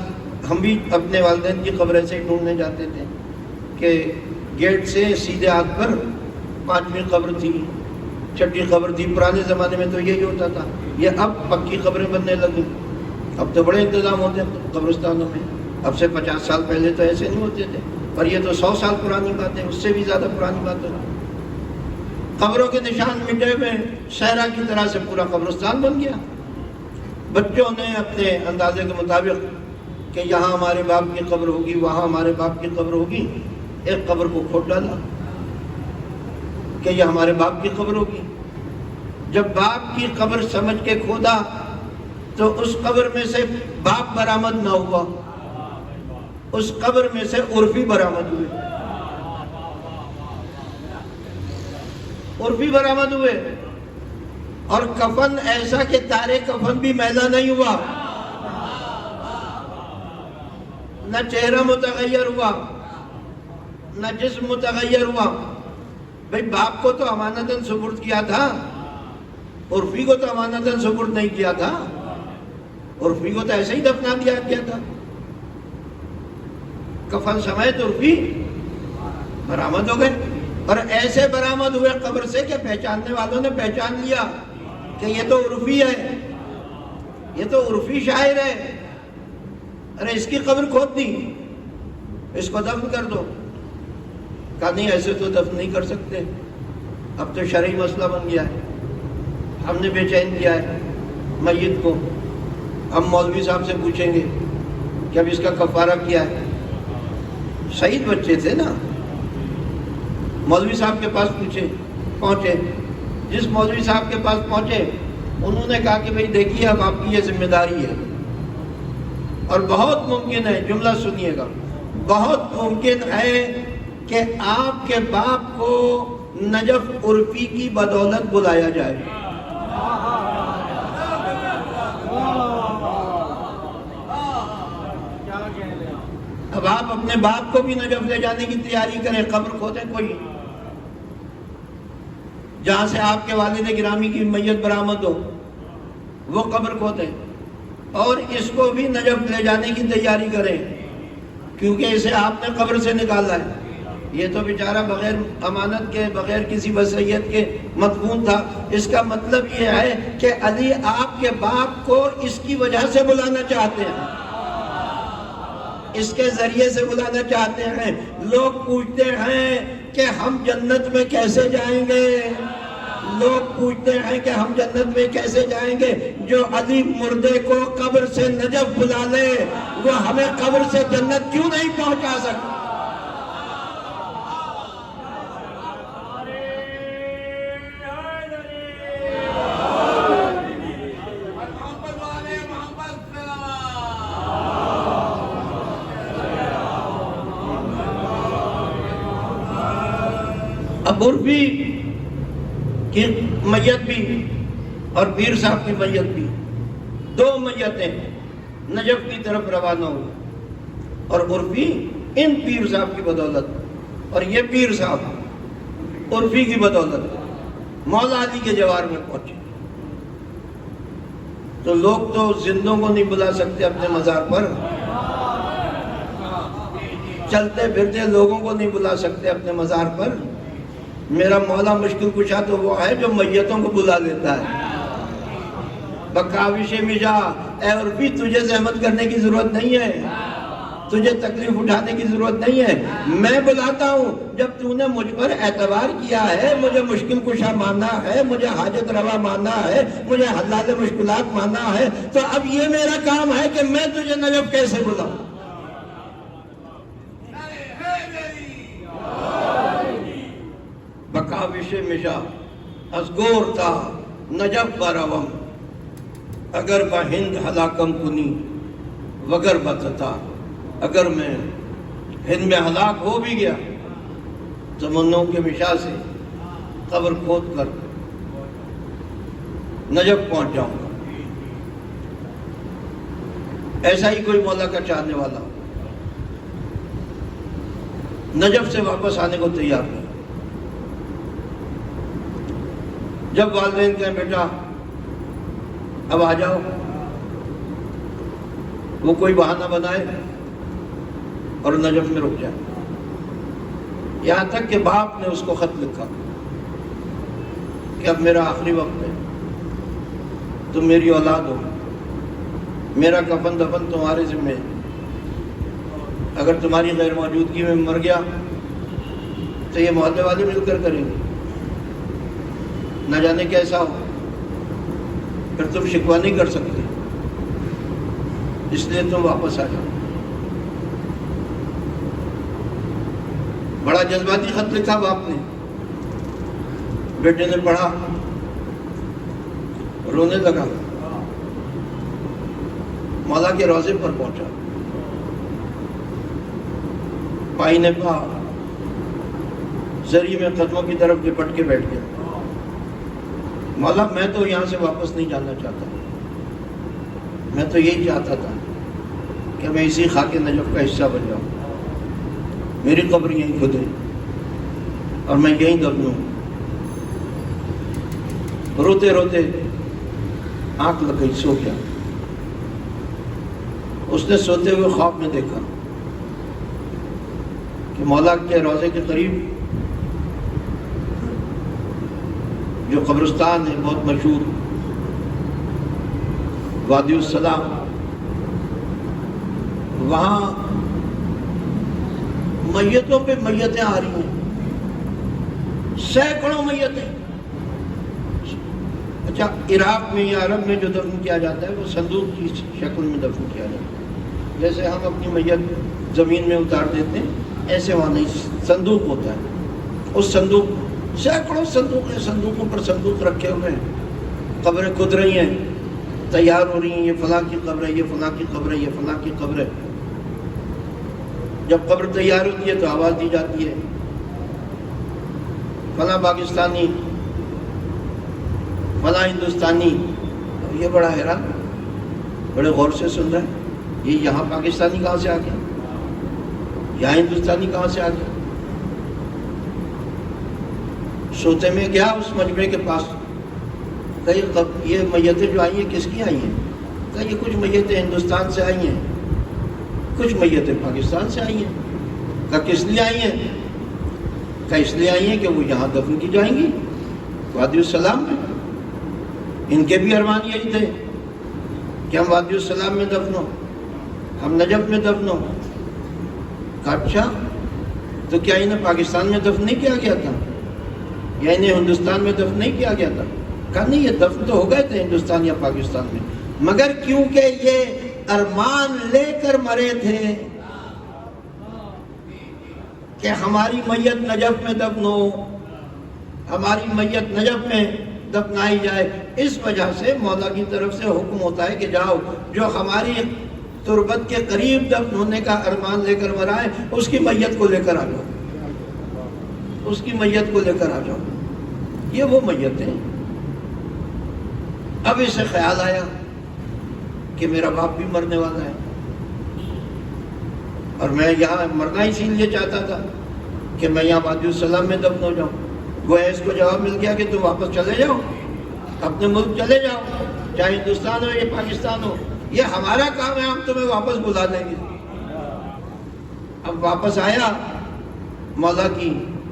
ہم بھی اپنے والدین کی قبر ایسے ہی ڈھونڈنے جاتے تھے کہ گیٹ سے سیدھے ہاتھ پر 5ویں قبر تھی، 6ٹھی قبر تھی۔ پرانے زمانے میں تو یہی ہوتا تھا، یہ اب پکی قبریں بننے لگی۔ اب تو بڑے انتظام ہوتے ہیں قبرستانوں میں، اب سے 50 سال پہلے تو ایسے نہیں ہوتے تھے، اور یہ تو 100 سال پرانی بات ہے، اس سے بھی زیادہ پرانی بات ہے۔ قبروں کے نشان مٹے ہوئے صحرا کی طرح سے پورا قبرستان بن گیا۔ بچوں نے اپنے اندازے کے مطابق کہ یہاں ہمارے باپ کی قبر ہوگی، وہاں ہمارے باپ کی قبر ہوگی، ایک قبر کو کھود ڈالا کہ یہ ہمارے باپ کی قبر ہوگی۔ جب باپ کی قبر سمجھ کے کھودا تو اس قبر میں سے باپ برآمد نہ ہوا، اس قبر میں سے عرفی برآمد ہوئے، عرفی برآمد ہوئے۔ اور کفن ایسا کہ تارے کفن بھی میلا نہیں ہوا، نہ چہرہ متغیر ہوا، نہ جسم متغیر ہوا۔ بھئی باپ کو تو امانتاً سپرد کیا تھا، عرفی کو تو امانتاً سپرد نہیں کیا تھا، عرفی کو تو ایسے ہی دفنا دیا گیا تھا۔ کفن سمیت عرفی برآمد ہو گئے، اور ایسے برآمد ہوئے قبر سے کہ پہچاننے والوں نے پہچان لیا کہ یہ تو عرفی ہے، یہ تو عرفی شاعر ہے، ارے اس کی قبر کھود دی، اس کو دفن کر دو۔ کہا نہیں ایسے تو دفن نہیں کر سکتے، اب تو شرعی مسئلہ بن گیا ہے، ہم نے بے چین کیا ہے میت کو۔ ہم مولوی صاحب سے پوچھیں گے کہ اب اس کا کفارہ کیا ہے۔ شہید بچے تھے نا، مولوی صاحب کے پاس پہنچے، جس مولوی صاحب کے پاس پہنچے انہوں نے کہا کہ بھئی دیکھیے اب آپ کی یہ ذمہ داری ہے، اور بہت ممکن ہے، جملہ سنیے گا، بہت ممکن ہے کہ آپ کے باپ کو نجف عرفی کی بدولت بلایا جائے۔ اب آپ اپنے باپ کو بھی نجف لے جانے کی تیاری کریں، قبر کھودیں کوئی جہاں سے آپ کے والد گرامی کی میت برآمد ہو، وہ قبر کھودیں، اور اس کو بھی نجف لے جانے کی تیاری کریں، کیونکہ اسے آپ نے قبر سے نکالا ہے۔ یہ تو بیچارہ بغیر امانت کے، بغیر کسی وصیت کے مدفون تھا۔ اس کا مطلب یہ ہے کہ علی آپ کے باپ کو اس کی وجہ سے بلانا چاہتے ہیں، اس کے ذریعے سے بلانا چاہتے ہیں۔ لوگ پوچھتے ہیں کہ ہم جنت میں کیسے جائیں گے، لوگ پوچھتے ہیں کہ ہم جنت میں کیسے جائیں گے۔ جو علی مردے کو قبر سے نجف بلا لے وہ ہمیں قبر سے جنت کیوں نہیں پہنچا سکتا؟ اب عرفی کی میت بھی اور پیر صاحب کی میت بھی، دو میتیں نجف کی طرف روانہ ہوئی، اور عرفی ان پیر صاحب کی بدولت اور یہ پیر صاحب عرفی کی بدولت مولا علی کے جوار میں پہنچے۔ تو لوگ تو زندوں کو نہیں بلا سکتے اپنے مزار پر، چلتے پھرتے لوگوں کو نہیں بلا سکتے اپنے مزار پر۔ میرا مولا مشکل کشا تو وہ ہے جو میتوں کو بلا لیتا ہے۔ بکاوش مجا، اے عرفی تجھے زحمت کرنے کی ضرورت نہیں ہے، تجھے تکلیف اٹھانے کی ضرورت نہیں ہے، میں بلاتا ہوں۔ جب تو نے مجھ پر اعتبار کیا ہے، مجھے مشکل کشا ماننا ہے، مجھے حاجت روا ماننا ہے، مجھے حلال مشکلات ماننا ہے، تو اب یہ میرا کام ہے کہ میں تجھے نجف کیسے بلاؤں۔ بکاوش مشا از گور تا نجف بروم، اگر با ہند ہلاکم کنی وگر بتتا، اگر میں ہند میں ہلاک ہو بھی گیا زمانوں کے مشا سے قبر کھود کر نجف پہنچ جاؤں گا۔ ایسا ہی کوئی مولا کا چاہنے والا نجف سے واپس آنے کو تیار نہیں۔ جب والدین کہیں بیٹا اب آ جاؤ، وہ کوئی بہانہ بنائے اور نجف میں رک جائے، یہاں تک کہ باپ نے اس کو خط لکھا کہ اب میرا آخری وقت ہے، تم میری اولاد ہو، میرا کفن دفن تمہارے ذمہ ہے، اگر تمہاری غیر موجودگی میں مر گیا تو یہ محلے والے مل کر کریں گے، نہ جانے کیسا ہو، پھر تم شکوہ نہیں کر سکتے، اس لیے تم واپس آ جاؤ۔ بڑا جذباتی خط لکھا باپ نے، بیٹے نے پڑھا، رونے لگا، مولا کے روضے پر پہنچا، پائی نے کہا، زری میں قدموں کی طرف لپٹ کے بیٹھ گیا، مولا میں تو یہاں سے واپس نہیں جانا چاہتا، میں تو یہی چاہتا تھا کہ میں اسی خاک نجف کا حصہ بن جاؤں، میری قبر یہیں کھدے اور میں یہیں دفن ہوں۔ روتے روتے آنکھ لگ گئی، سو گیا۔ اس نے سوتے ہوئے خواب میں دیکھا کہ مولا کے روضے کے قریب جو قبرستان ہے بہت مشہور، وادی السلام، وہاں میتوں پہ میتیں آ رہی ہیں، سینکڑوں میتیں۔ اچھا، عراق میں یا عرب میں جو دفن کیا جاتا ہے وہ صندوق کی شکل میں دفن کیا جاتا ہے، جیسے ہم اپنی میت زمین میں اتار دیتے ہیں، ایسے وہاں نہیں، صندوق ہوتا ہے۔ اس صندوق، سینکڑوں صندوق ہیں، صندوقوں پر صندوق رکھے ہوئے ہیں، قبریں کھد رہی ہیں، تیار ہو رہی ہیں، یہ فلاں کی قبر ہے، یہ فلاں کی قبر ہے، یہ فلاں کی قبر ہے۔ جب قبر تیار ہوتی ہے تو آواز دی جاتی ہے، فلاں پاکستانی، فلاں ہندوستانی۔ یہ بڑا حیران، بڑے غور سے سن رہے ہیں، یہ یہاں پاکستانی کہاں سے آ گیا، یہاں ہندوستانی کہاں سے آ گیا؟ سوتے میں گیا اس مجمع کے پاس، کہا یہ میتیں جو آئی ہیں کس کی آئی ہیں؟ کہا یہ کچھ میتیں ہندوستان سے آئی ہیں، کچھ میتیں پاکستان سے آئی ہیں۔ کہا کس لیے آئی ہیں؟ کہا اس لیے آئی ہیں کہ وہ یہاں دفن کی جائیں گی، وادی السلام میں۔ ان کے بھی ارمان یہی تھے کہ ہم وادی السلام میں دفن ہوں، ہم نجف میں دفن ہوں۔ کہا اچھا، تو کیا انہیں پاکستان میں دفن نہیں کیا گیا تھا، یا انہیں ہندوستان میں دفن نہیں کیا گیا تھا؟ کہا نہیں، یہ دفن تو ہو گئے تھے ہندوستان یا پاکستان میں، مگر کیونکہ یہ ارمان لے کر مرے تھے کہ ہماری میت نجف میں دفن ہو، ہماری میت نجف میں دفنائی جائے، اس وجہ سے مولا کی طرف سے حکم ہوتا ہے کہ جاؤ، جو ہماری تربت کے قریب دفن ہونے کا ارمان لے کر مرا ہے اس کی میت کو لے کر آ جاؤ، اس کی میت کو لے کر آ جاؤ۔ یہ وہ میتیں. اب اسے خیال آیا کہ میرا باپ بھی مرنے والا ہے اور میں یہاں مرنا اسی لیے چاہتا تھا کہ میں یہاں وادی السلام میں دفن ہو جاؤں. گویا اس کو جواب مل گیا کہ تم واپس چلے جاؤ، اپنے ملک چلے جاؤ، چاہے ہندوستان ہو یا پاکستان ہو، یہ ہمارا کام ہے، ہم تمہیں واپس بلا دیں گے. اب واپس آیا، مولا کی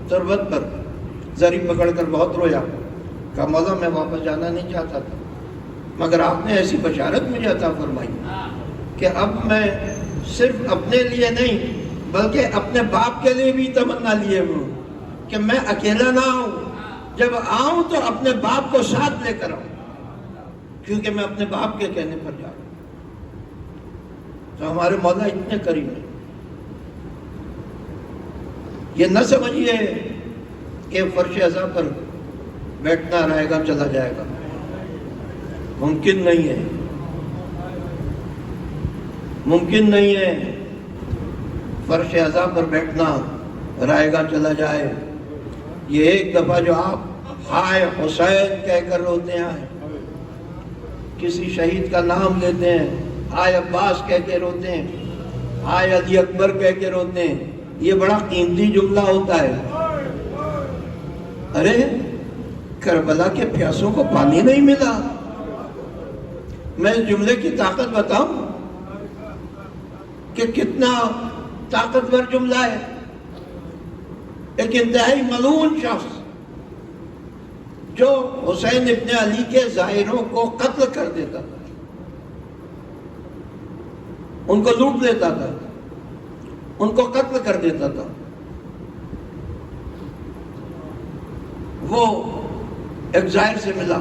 تربت پر زری پکڑ کر بہت رویا. کہا مولا میں واپس جانا نہیں چاہتا تھا، مگر آپ نے ایسی بشارت مجھے عطا فرمائی کہ اب میں صرف اپنے لیے نہیں بلکہ اپنے باپ کے لیے بھی تمنا لیے ہوں کہ میں اکیلا نہ آؤں، جب آؤں تو اپنے باپ کو ساتھ لے کر آؤں، کیونکہ میں اپنے باپ کے کہنے پر جا رہا ہوں. تو ہمارے مولا اتنے قریب ہیں. یہ نہ سمجھیے کہ فرش ازاں پر بیٹھنا رہے گا چلا جائے گا، ممکن نہیں ہے، ممکن نہیں ہے. فرش ازاں پر بیٹھنا رہے گا چلا جائے. یہ ایک دفعہ جو آپ ہائے حسین کہہ کر روتے ہیں، کسی شہید کا نام لیتے ہیں، ہائے عباس کہہ کے روتے ہیں، ہائے علی اکبر کہہ کے روتے ہیں، یہ بڑا قیمتی جملہ ہوتا ہے. ارے کربلا کے پیاسوں کو پانی نہیں ملا. میں اس جملے کی طاقت بتاؤں کہ کتنا طاقتور جملہ ہے. ایک انتہائی ملعون شخص جو حسین ابن علی کے ظاہروں کو قتل کر دیتا تھا، ان کو لوٹ لیتا تھا، ان کو قتل کر دیتا تھا، وہ ایک ظاہر سے ملا.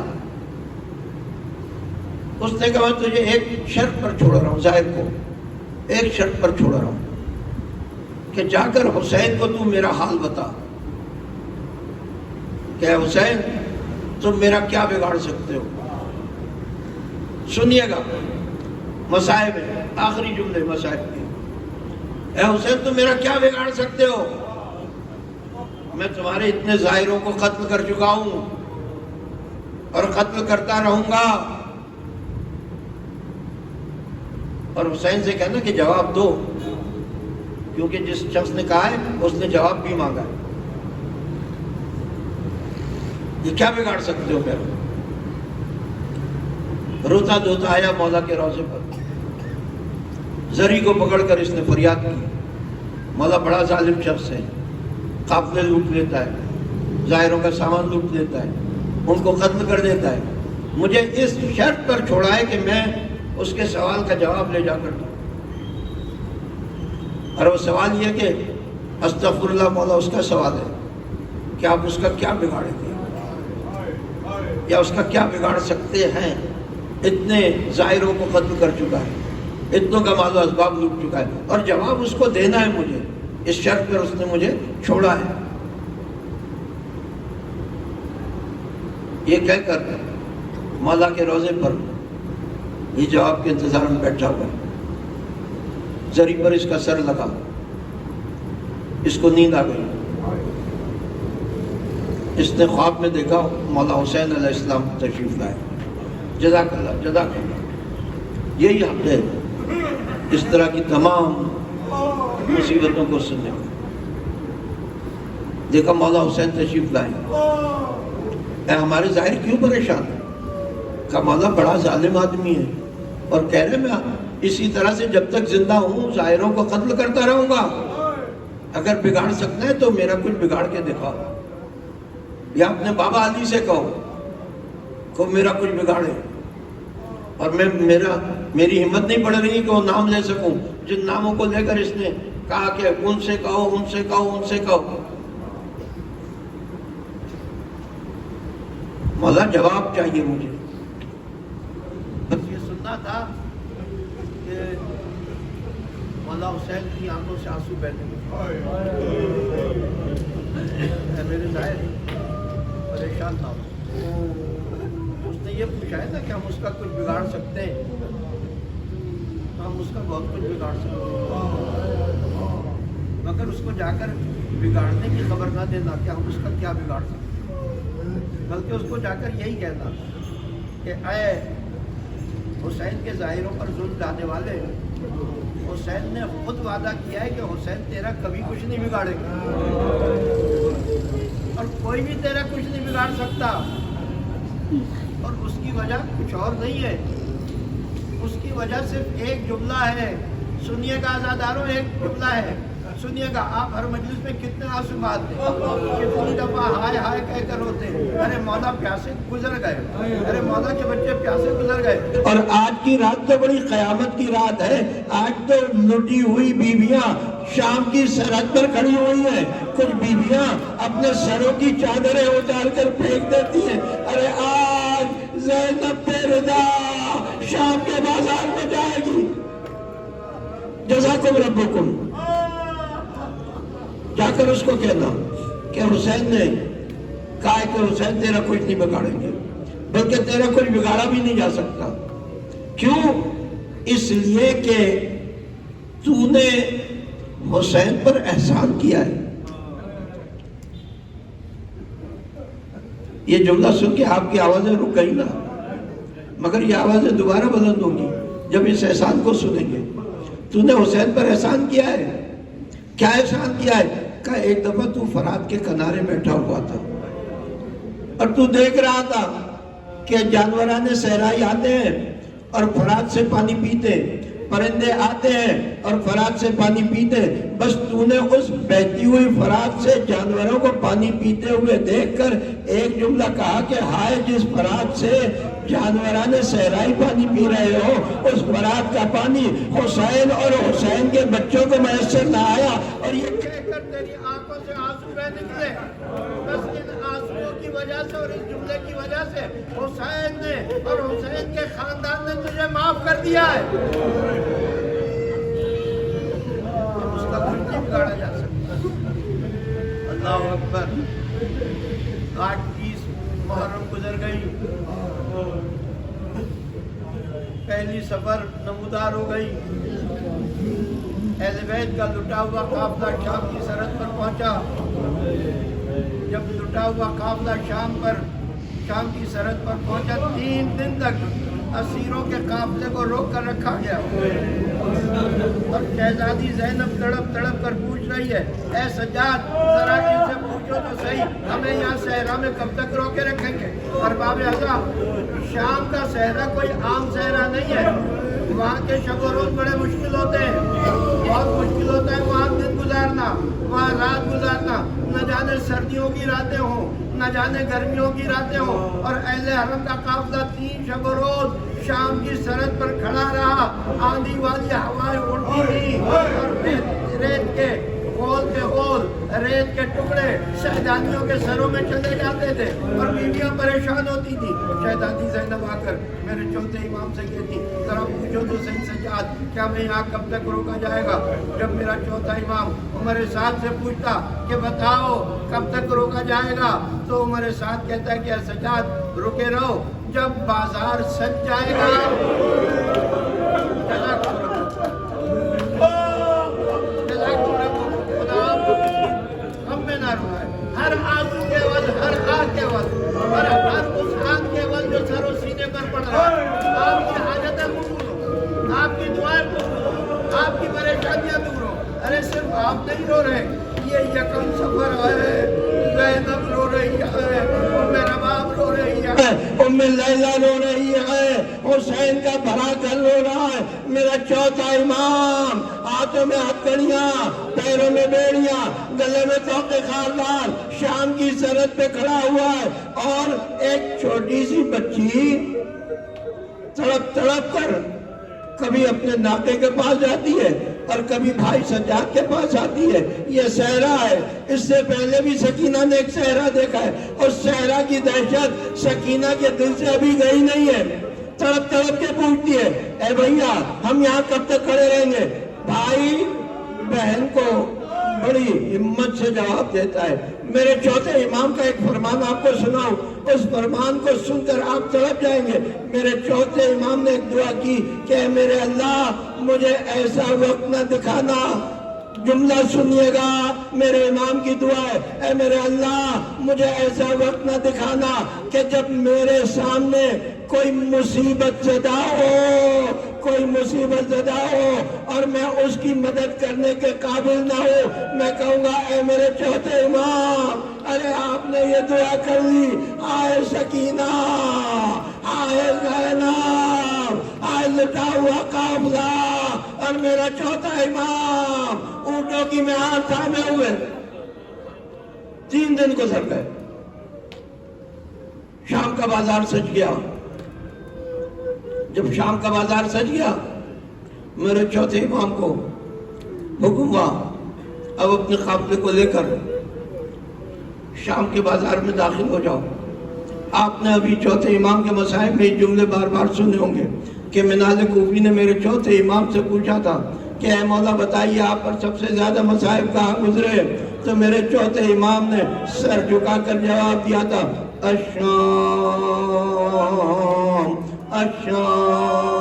اس نے کہا میں تجھے ایک شرط پر چھوڑ رہا ہوں، ظاہر کو ایک شرط پر چھوڑ رہا ہوں کہ جا کر حسین کو تم میرا حال بتا کہ حسین تم میرا کیا بگاڑ سکتے ہو. سنیے گا مصائب ہے، آخری جملے مصائب کے. اے حسین تم میرا کیا بگاڑ سکتے ہو؟ میں تمہارے اتنے ظاہروں کو قتل کر چکا ہوں اور قتل کرتا رہوں گا. اور حسین سے کہنا کہ جواب دو، کیونکہ جس شخص نے کہا ہے اس نے جواب بھی مانگا ہے. یہ کیا بگاڑ سکتے ہو میرا؟ روتا دھوتا آیا مولا کے روضے پر، زری کو پکڑ کر اس نے فریاد کی. مولا بڑا ظالم شخص ہے، قافلے لوٹ لیتا ہے، ظاہروں کا سامان لوٹ لیتا ہے، ان کو قتل کر دیتا ہے. مجھے اس شرط پر چھوڑا ہے کہ میں اس کے سوال کا جواب لے جا کر دوں. اور وہ سوال یہ کہ استغفر اللہ مولا اس کا سوال ہے کہ آپ اس کا کیا بگاڑیں گے یا اس کا کیا بگاڑ سکتے ہیں؟ اتنے ظاہروں کو قتل کر چکا ہے، اتنوں کا مال و اسباب لوٹ چکا ہے، اور جواب اس کو دینا ہے مجھے. اس شرط پر اس نے مجھے چھوڑا ہے. یہ کہہ کر مولا کے روضے پر یہ جواب کے انتظار میں بیٹھا ہوا ہے. زری پر اس کا سر لگا، اس کو نیند آ گئی. اس نے خواب میں دیکھا مولا حسین علیہ السلام تشریف لائے. جزاک اللہ جزاک اللہ. یہی حق ہے اس طرح کی تمام مصیبتوں کو سننے کا. دیکھا مولا حسین تشریف لائے. اے ہمارے ظاہر کیوں پریشان ہے؟ کہا مولا بڑا ظالم آدمی ہے اور کہہ رہے میں اسی طرح سے جب تک زندہ ہوں ظاہروں کو قتل کرتا رہوں گا. اگر بگاڑ سکتا ہے تو میرا کچھ بگاڑ کے دکھاؤ، یا اپنے بابا علی سے کہو کہ میرا کچھ بگاڑے. اور میری ہمت نہیں پڑ رہی کہ وہ نام لے سکوں جن ناموں کو لے کر اس نے کہا کہ ان سے کہو ان سے کہو ان سے کہو. مولا جواب چاہیے مجھے. بس یہ سننا تھا کہ مولا حسین کی آنکھوں سے آنسو بہنے لگے. میرے ظاہر پریشان تھا. اس نے یہ پوچھا ہے نا کہ ہم اس کا کچھ بگاڑ سکتے ہیں، ہم اس کا بہت کچھ بگاڑ سکتے ہیں، مگر اس کو جا کر بگاڑنے کی خبر نہ دینا کہ ہم اس کا کیا بگاڑ سکتے ہیں. بلکہ اس کو جا کر یہی کہتا کہ اے حسین کے ظاہروں پر ظلم ڈالنے والے، حسین نے خود وعدہ کیا ہے کہ حسین تیرا کبھی کچھ نہیں بگاڑے گا، اور کوئی بھی تیرا کچھ نہیں بگاڑ سکتا، اور اس کی وجہ کچھ اور نہیں ہے، اس کی وجہ صرف ایک جملہ ہے۔ سنیے گا آزاداروں، ایک جملہ ہے، سنیے گا۔ آپ ہر مجلس میں کتنے آنسو بہاتے ہیں، کتنی دفعہ ہائے ہائے کہہ کر روتے ہیں، ارے مولا پیاسے گزر گئے، ارے مولا کے بچے پیاسے گزر گئے۔ اور آج کی رات تو بڑی قیامت کی رات ہے، آج تو لٹی ہوئی بیویاں شام کی سرحد پر کھڑی ہوئی ہیں، کچھ بیویاں اپنے سروں کی چادریں اتار کر پھینک دیتی ہیں، ارے آج زینب رضا شام کے بازار میں جائے گی۔ جزاکم ربکم، جا کر اس کو کہنا کہ حسین نے کہا ہے کہ حسین تیرا کچھ نہیں بگاڑیں گے، بلکہ تیرا کچھ بگاڑا بھی نہیں جا سکتا۔ کیوں؟ اس لیے کہ تو نے حسین پر احسان کیا ہے۔ یہ جملہ سن کے آپ کی آوازیں رک گئی نا، مگر یہ آوازیں دوبارہ بلند ہوں گی جب اس احسان کو سنیں گے۔ تو نے حسین پر احسان کیا ہے، کیا احسان کیا ہے؟ کہ ایک دفعہ تو فرات کے کنارے بیٹھا ہوا تھا اور تو دیکھ رہا تھا کہ جانوران صحرائی آتے ہیں اور فرات سے پانی پیتے، پرندے آتے ہیں اور فرات سے پانی پیتے، بس تو نے اس بہتی ہوئی فرات سے جانوروں کو پانی پیتے ہوئے دیکھ کر ایک جملہ کہا کہ ہائے جس فرات سے جانوران صحرائی پانی پی رہے ہو، اس فرات کا پانی حسین اور حسین کے بچوں کو میسر نہ آیا۔ اور یہ کہہ کر تیری آنکھوں سے آنسو بہ نکلے، بس ان آنسوؤں کی وجہ سے اور اس جملے کی وجہ سے حسین نے اور حسین کے خاندان نے تجھے معاف کر دیا ہے۔ اس کا کچھ نہیں بگاڑا جا سکتا۔ اللہ اکبر۔ 8-20 محرم گزر گئی، پہلی سفر نمودار ہو گئی، اہل بیت کا لٹا ہوا قافلہ شام کی سرحد پر پہنچا۔ جب لٹا ہوا قافلہ شام کی سرحد پر پہنچا، 3 دن تک اسیروں کے قافلے کو روک کر رکھا گیا، اور شہزادی زینب تڑپ تڑپ کر پوچھ رہی ہے، اے سجاد ذرا ان سے پوچھو تو صحیح، ہمیں یہاں صحرا میں کب تک روکے رکھیں گے؟ اور باب اعظم، شام کا صحرا کوئی عام صحرا نہیں ہے، وہاں کے شب و روز بڑے مشکل ہوتے ہیں، بہت مشکل ہوتا ہے وہاں دن گزارنا، وہاں رات گزارنا، نہ جانے سردیوں کی راتیں ہوں، نہ جانے گرمیوں کی راتیں ہوں، اور اہل حرم کا قافلہ 3 شب و روز شام کی سرحد پر کھڑا رہا، آندھی والی ہوائیں اڑتی تھی، اور ریت کے ہول کے ہول، ریت کے ٹکڑے شہزادیوں کے سروں میں چلے جاتے تھے، اور بیویاں پریشان ہوتی تھی۔ شہزادی زینب آ کر میرے چوتھے امام سے کہتی، ذرا پوچھو تو صحیح سجاد، کیا میں یہاں کب تک روکا جائے گا؟ جب میرا چوتھا امام عمر سعد سے پوچھتا کہ بتاؤ کب تک روکا جائے گا، تو عمر سعد کہتا ہے کہ سجاد رکے رہو، جب بازار سج جائے گا۔ ہر آنسو کے ول، ہر آگ کے ول، اور ہر اس آگ کے ول جو سر و سینے پر پڑ رہا ہے، آپ کی حاجتیں قبول ہو، آپ کی دعائیں قبول ہو، آپ کی پریشانیاں دور ہو۔ ارے صرف آپ نہیں رو رہے، یہ یکم سفر ہے، زینب رو رہی ہے، ام رباب رو رہی ہے، ام لیلہ رو رہی ہے، حسین کا بھرا گھر رو رہا ہے، میرا چوتھا امام ہاتھوں میں ہتھکڑیاں، پیروں میں بیڑیاں، گلے میں توقے خاردار، شام کی سرحد پہ کھڑا ہوا ہے، اور ایک چھوٹی سی بچی تڑپ تڑپ کر کبھی اپنے ناقے کے پاس جاتی ہے اور کبھی بھائی سجاد کے پاس آتی ہے۔ یہ صحرا ہے، اس سے پہلے بھی سکینہ نے ایک صحرا دیکھا ہے، اور صحرا کی دہشت سکینہ کے دل سے ابھی گئی نہیں ہے، تڑپ تڑپ کے پوچھتی ہے، اے بھیا ہم یہاں کب تک کھڑے رہیں گے؟ بھائی بہن کو بڑی ہمت سے جواب دیتا ہے۔ میرے چوتھے امام کا ایک فرمان آپ کو سناؤں، اس فرمان کو سن کر آپ تڑپ جائیں گے۔ میرے چوتھے امام نے ایک دعا کی کہ اے میرے اللہ مجھے ایسا وقت نہ دکھانا جملہ سنیے گا، میرے امام کی دعا ہے، اے میرے اللہ مجھے ایسا وقت نہ دکھانا کہ جب میرے سامنے کوئی مصیبت زدہ ہو، کوئی مصیبت زدہ ہو اور میں اس کی مدد کرنے کے قابل نہ ہو، میں کہوں گا اے میرے چوتھے امام، ارے آپ نے یہ دعا کر لی، آئے سکینہ، آئے زینب، آئے لٹا ہوا قافلہ، اور میرا چوتھا امام اونٹوں کی مہار تھامے ہوئے 3 دن گزر گئے۔ شام کا بازار سج گیا۔ جب شام کا بازار سج گیا، میرے چوتھے امام کو حکم ہوا اب اپنے قافلے کو لے کر شام کے بازار میں داخل ہو جاؤ۔ آپ نے ابھی چوتھے امام کے مصائب میں جملے بار بار سنے ہوں گے کہ منال کوفی نے میرے چوتھے امام سے پوچھا تھا کہ اے مولا بتائیے آپ پر سب سے زیادہ مصائب کہاں گزرے؟ تو میرے چوتھے امام نے سر جھکا کر جواب دیا تھا، الشام الشام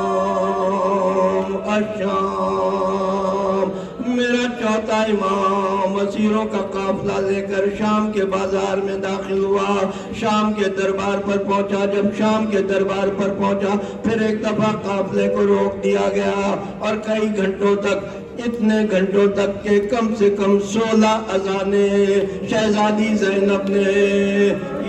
الشام۔ میرا چوتھا امام اسیروں کا قافلہ لے کر شام کے بازار میں داخل ہوا، شام کے دربار پر پہنچا۔ جب شام کے دربار پر پہنچا پھر ایک دفعہ قافلے کو روک دیا گیا اور کئی گھنٹوں تک، اتنے گھنٹوں تک کہ کم سے کم 16 اذانیں شہزادی زینب نے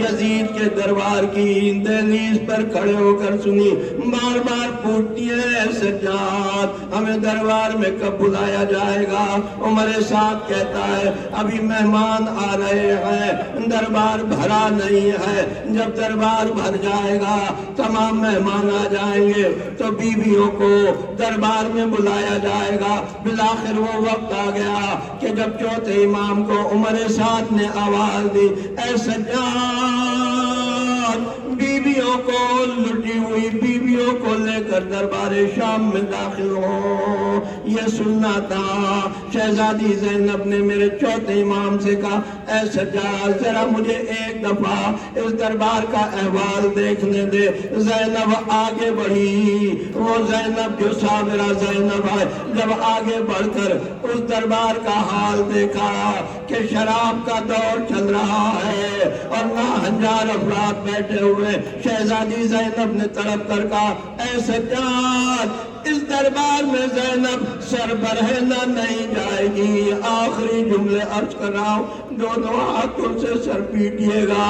یزید کے دربار کی دہلیز پر کھڑے ہو کر سنی۔ بار بار پوچھتی ہے سجاد ہمیں دربار میں کب بلایا جائے گا؟ عمر سعد کہتا ہے ابھی مہمان آ رہے ہیں، دربار بھرا نہیں ہے، جب دربار بھر جائے گا تمام مہمان آ جائیں گے تو بیویوں کو دربار میں بلایا جائے گا۔ بالآخر وہ وقت آ گیا کہ جب چوتھے امام کو عمر سعد نے آواز دی، اے سجاد بیویوں کو، لٹی ہوئی بیویوں کو لے کر دربار شام میں داخل ہو۔ یہ سننا تھا۔ شہزادی زینب نے میرے چوتھے امام سے کہا اے سجاد ذرا مجھے ایک دفعہ اس دربار کا احوال دیکھنے دے۔ زینب آگے بڑھی، وہ زینب جو صابرہ زینب ہے، جب آگے بڑھ کر اس دربار کا حال دیکھا کہ شراب کا دور چل رہا ہے اور ناہنجار افراد بیٹھے ہوئے، شہزادی زینب نے تڑپ کر کہا اے سجاد اس دربار میں زینب سربرہنہ نہیں جائے گی۔ آخری جملے عرض کر رہا ہوں، دونوں ہاتھوں سے سر پیٹیے گا،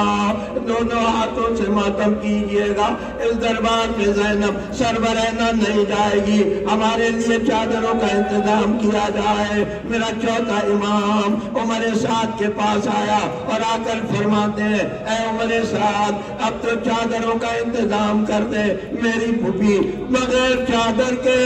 دونوں ہاتھوں سے ماتم کیجیے گا، اس دربار میں زینب سربرہنہ نہیں جائے گی، ہمارے لیے چادروں کا انتظام کیا جائے۔ میرا چوتھا امام عمر سعد کے پاس آیا اور آ کر فرماتے ہیں اے عمر سعد اب تو چادروں کا انتظام کر دے، میری پھوپھی بغیر چادر کے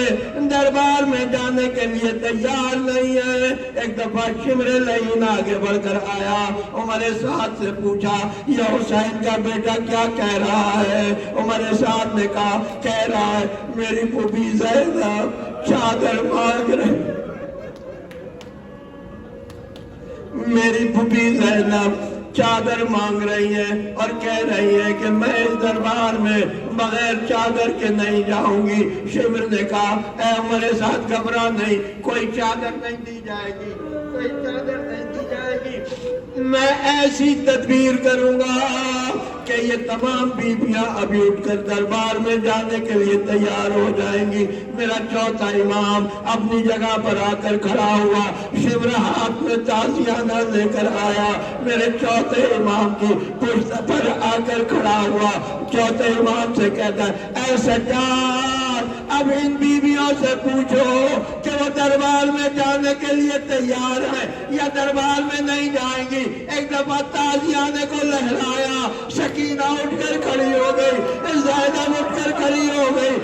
دربار میں جانے کے لیے تیار نہیں ہے۔ ایک دفعہ شمر لعین آگے بڑھ کر آیا، عمر سعد سے پوچھا یہ حسین کا بیٹا کیا کہہ رہا ہے؟ عمر سعد نے کہا کہہ رہا ہے میری پھوپھی زینب چادر مانگ رہی، میری پھوپھی زینب چادر مانگ رہی ہے اور کہہ رہی ہے کہ میں اس دربار میں بغیر چادر کے نہیں جاؤں گی۔ شمر نے کہا اے عمر سعد گھبرا نہیں، کوئی چادر نہیں دی جائے گی، کوئی چادر نہیں دی جائے گی، میں ایسی تدبیر کروں گا کہ یہ تمام بیویاں ابھی اٹھ کر دربار میں جانے کے لیے تیار ہو جائیں گی۔ میرا چوتھا امام اپنی جگہ پر آ کر کھڑا ہوا، شمر ہاتھ میں تازیانہ لے کر آیا، میرے چوتھے امام کی پشت پر آ کر کھڑا ہوا، چوتھے امام سے کہتا ہے اے سجاد اب ان بیویوں سے پوچھو کہ وہ دربار میں جانے کے لیے تیار ہے یا دربار میں نہیں جائیں گی۔ ایک دفعہ تازیانے کو لہرایا، سکینہ اٹھ کر کھڑی ہو گئی، زینب اٹھ کر کھڑی ہو گئی،